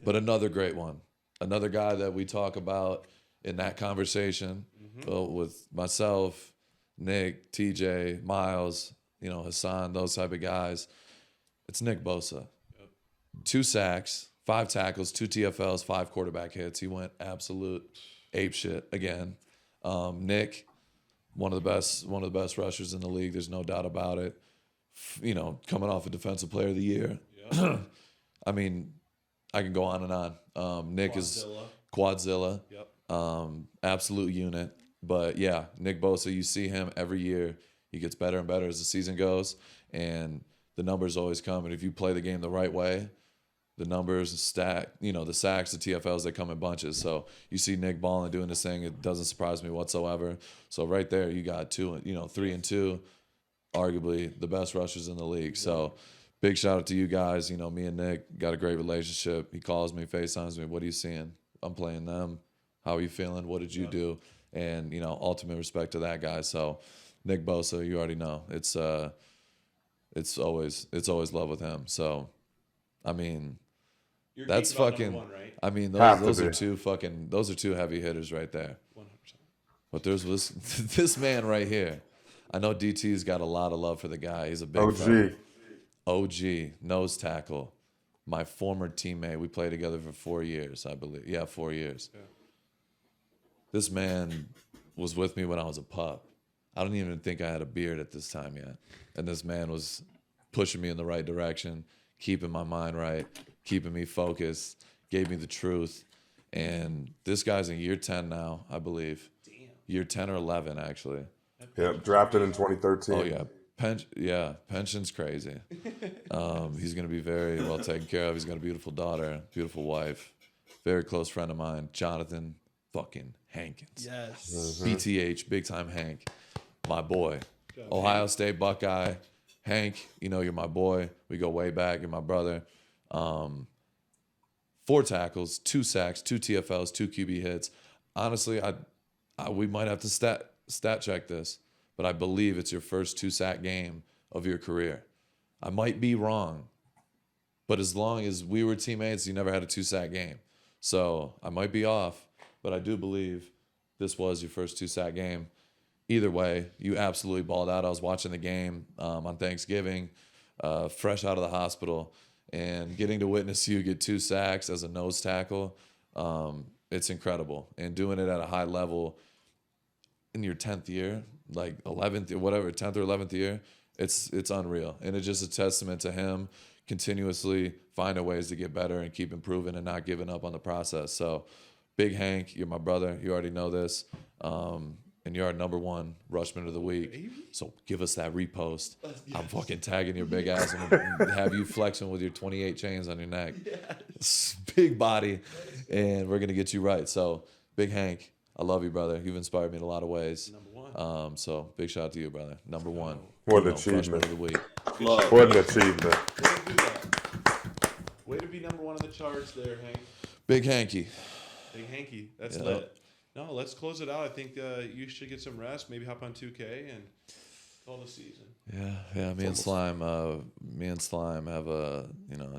But another great one. Another guy that we talk about in that conversation with myself, Nick, TJ, Miles, Hassan, those type of guys. It's Nick Bosa. Yep. 2 sacks, 5 tackles, 2 TFLs, 5 quarterback hits. He went absolute ape shit again. Nick, one of the best rushers in the league. There's no doubt about it. Coming off a defensive player of the year. Yep. I mean, I can go on and on. Nick Quadzilla. is Quadzilla. Yep. Absolute unit. But yeah, Nick Bosa, you see him every year. He gets better and better as the season goes, and the numbers always come. And if you play the game the right way, the numbers stack. The sacks, the TFLs, they come in bunches. So you see Nick balling, doing this thing. It doesn't surprise me whatsoever. So right there, you got 3 and 2, arguably the best rushers in the league. So big shout out to you guys. Me and Nick got a great relationship. He calls me, FaceTimes me. What are you seeing? I'm playing them. How are you feeling? What did you do? And ultimate respect to that guy. So Nick Bosa, you already know. It's always love with him. So I mean, You're That's geeked about fucking. number 1, right? I mean, Have to those be. are two heavy hitters right there. 100%. But there's this man right here. I know DT's got a lot of love for the guy. He's a big fella. OG, nose tackle. My former teammate. We played together for 4 years, I believe. Yeah, 4 years. Yeah. This man was with me when I was a pup. I don't even think I had a beard at this time yet. And this man was pushing me in the right direction, keeping my mind right, keeping me focused, gave me the truth. And this guy's in year 10 now, I believe. Damn. Year 10 or 11, actually. Yep, drafted in 2013. Oh, yeah. Pension's crazy. He's going to be very well taken care of. He's got a beautiful daughter, beautiful wife, very close friend of mine, Jonathan fucking Hankins. Yes. BTH, big time Hank, my boy. Ohio State Buckeye. Hank, you know, you're my boy. We go way back. You're my brother. 4 tackles, 2 sacks, 2 TFLs, 2 QB hits. Honestly, we might have to stat check this, but I believe it's your first 2-sack game of your career. I might be wrong, but as long as we were teammates, you never had a 2-sack game. So I might be off, but I do believe this was your first 2-sack game. Either way, you absolutely balled out. I was watching the game on Thanksgiving, fresh out of the hospital, and getting to witness you get 2 sacks as a nose tackle, it's incredible. And doing it at a high level in your 10th year, like 11th, whatever, 10th or 11th year, it's unreal. And it's just a testament to him continuously finding ways to get better and keep improving and not giving up on the process. So, Big Hank, you're my brother. You already know this. And you're our number 1 Rushman of the week. So give us that repost. Yes. I'm fucking tagging your big ass and have you flexing with your 28 chains on your neck. Yes. Big body. And we're going to get you right. So, Big Hank, I love you, brother. You've inspired me in a lot of ways. Number 1. So, big shout out to you, brother. Number 1. What an achievement. Rushman of the week. What an achievement. Way to do that. Way to be number 1 on the charts there, Hank. Big Hanky. Big Hanky. That's Yeah. lit. No, let's close it out. I think you should get some rest. Maybe hop on 2K and call the season. Yeah. Me and Slime have a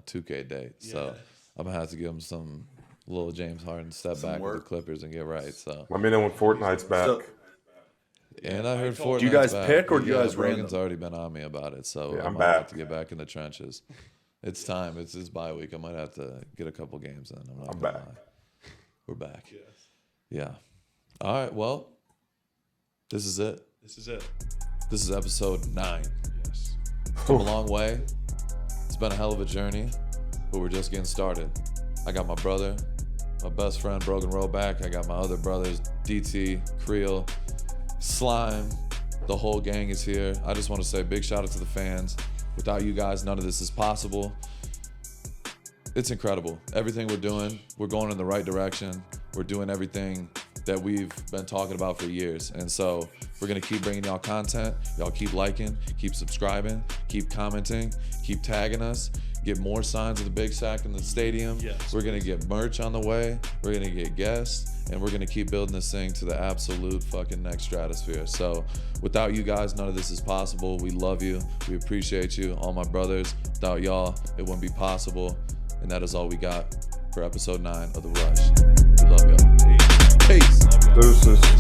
2K date. So Yes. I'm gonna have to give him some little James Harden step Some back work. with the Clippers and get right. So Let me know when Fortnite's back. So, and I heard told Fortnite's Do you guys back. pick or do you Yeah, guys Rogan's random? already been on me about it. So Yeah, I I'm might have back. to get back in the trenches. It's time. It's his bye week. I might have to get a couple games in. I'm I'm gonna back. lie. We're back. Yes. Yeah. All right. Well, this is it. This is it. This is episode 9. Yes. Come a long way. It's been a hell of a journey, but we're just getting started. I got my brother, my best friend, Brogan Rowe back. I got my other brothers, DT, Creel, Slime. The whole gang is here. I just want to say big shout out to the fans. Without you guys, none of this is possible. It's incredible. Everything we're doing, we're going in the right direction. We're doing everything that we've been talking about for years. And so we're going to keep bringing y'all content. Y'all keep liking, keep subscribing, keep commenting, keep tagging us, get more signs of the Big Sack in the stadium. Yes. We're going to get merch on the way. We're going to get guests, and we're going to keep building this thing to the absolute fucking next stratosphere. So without you guys, none of this is possible. We love you. We appreciate you. All my brothers, without y'all, it wouldn't be possible. And that is all we got for episode 9 of The Rush. We love y'all. Peace. Deuces.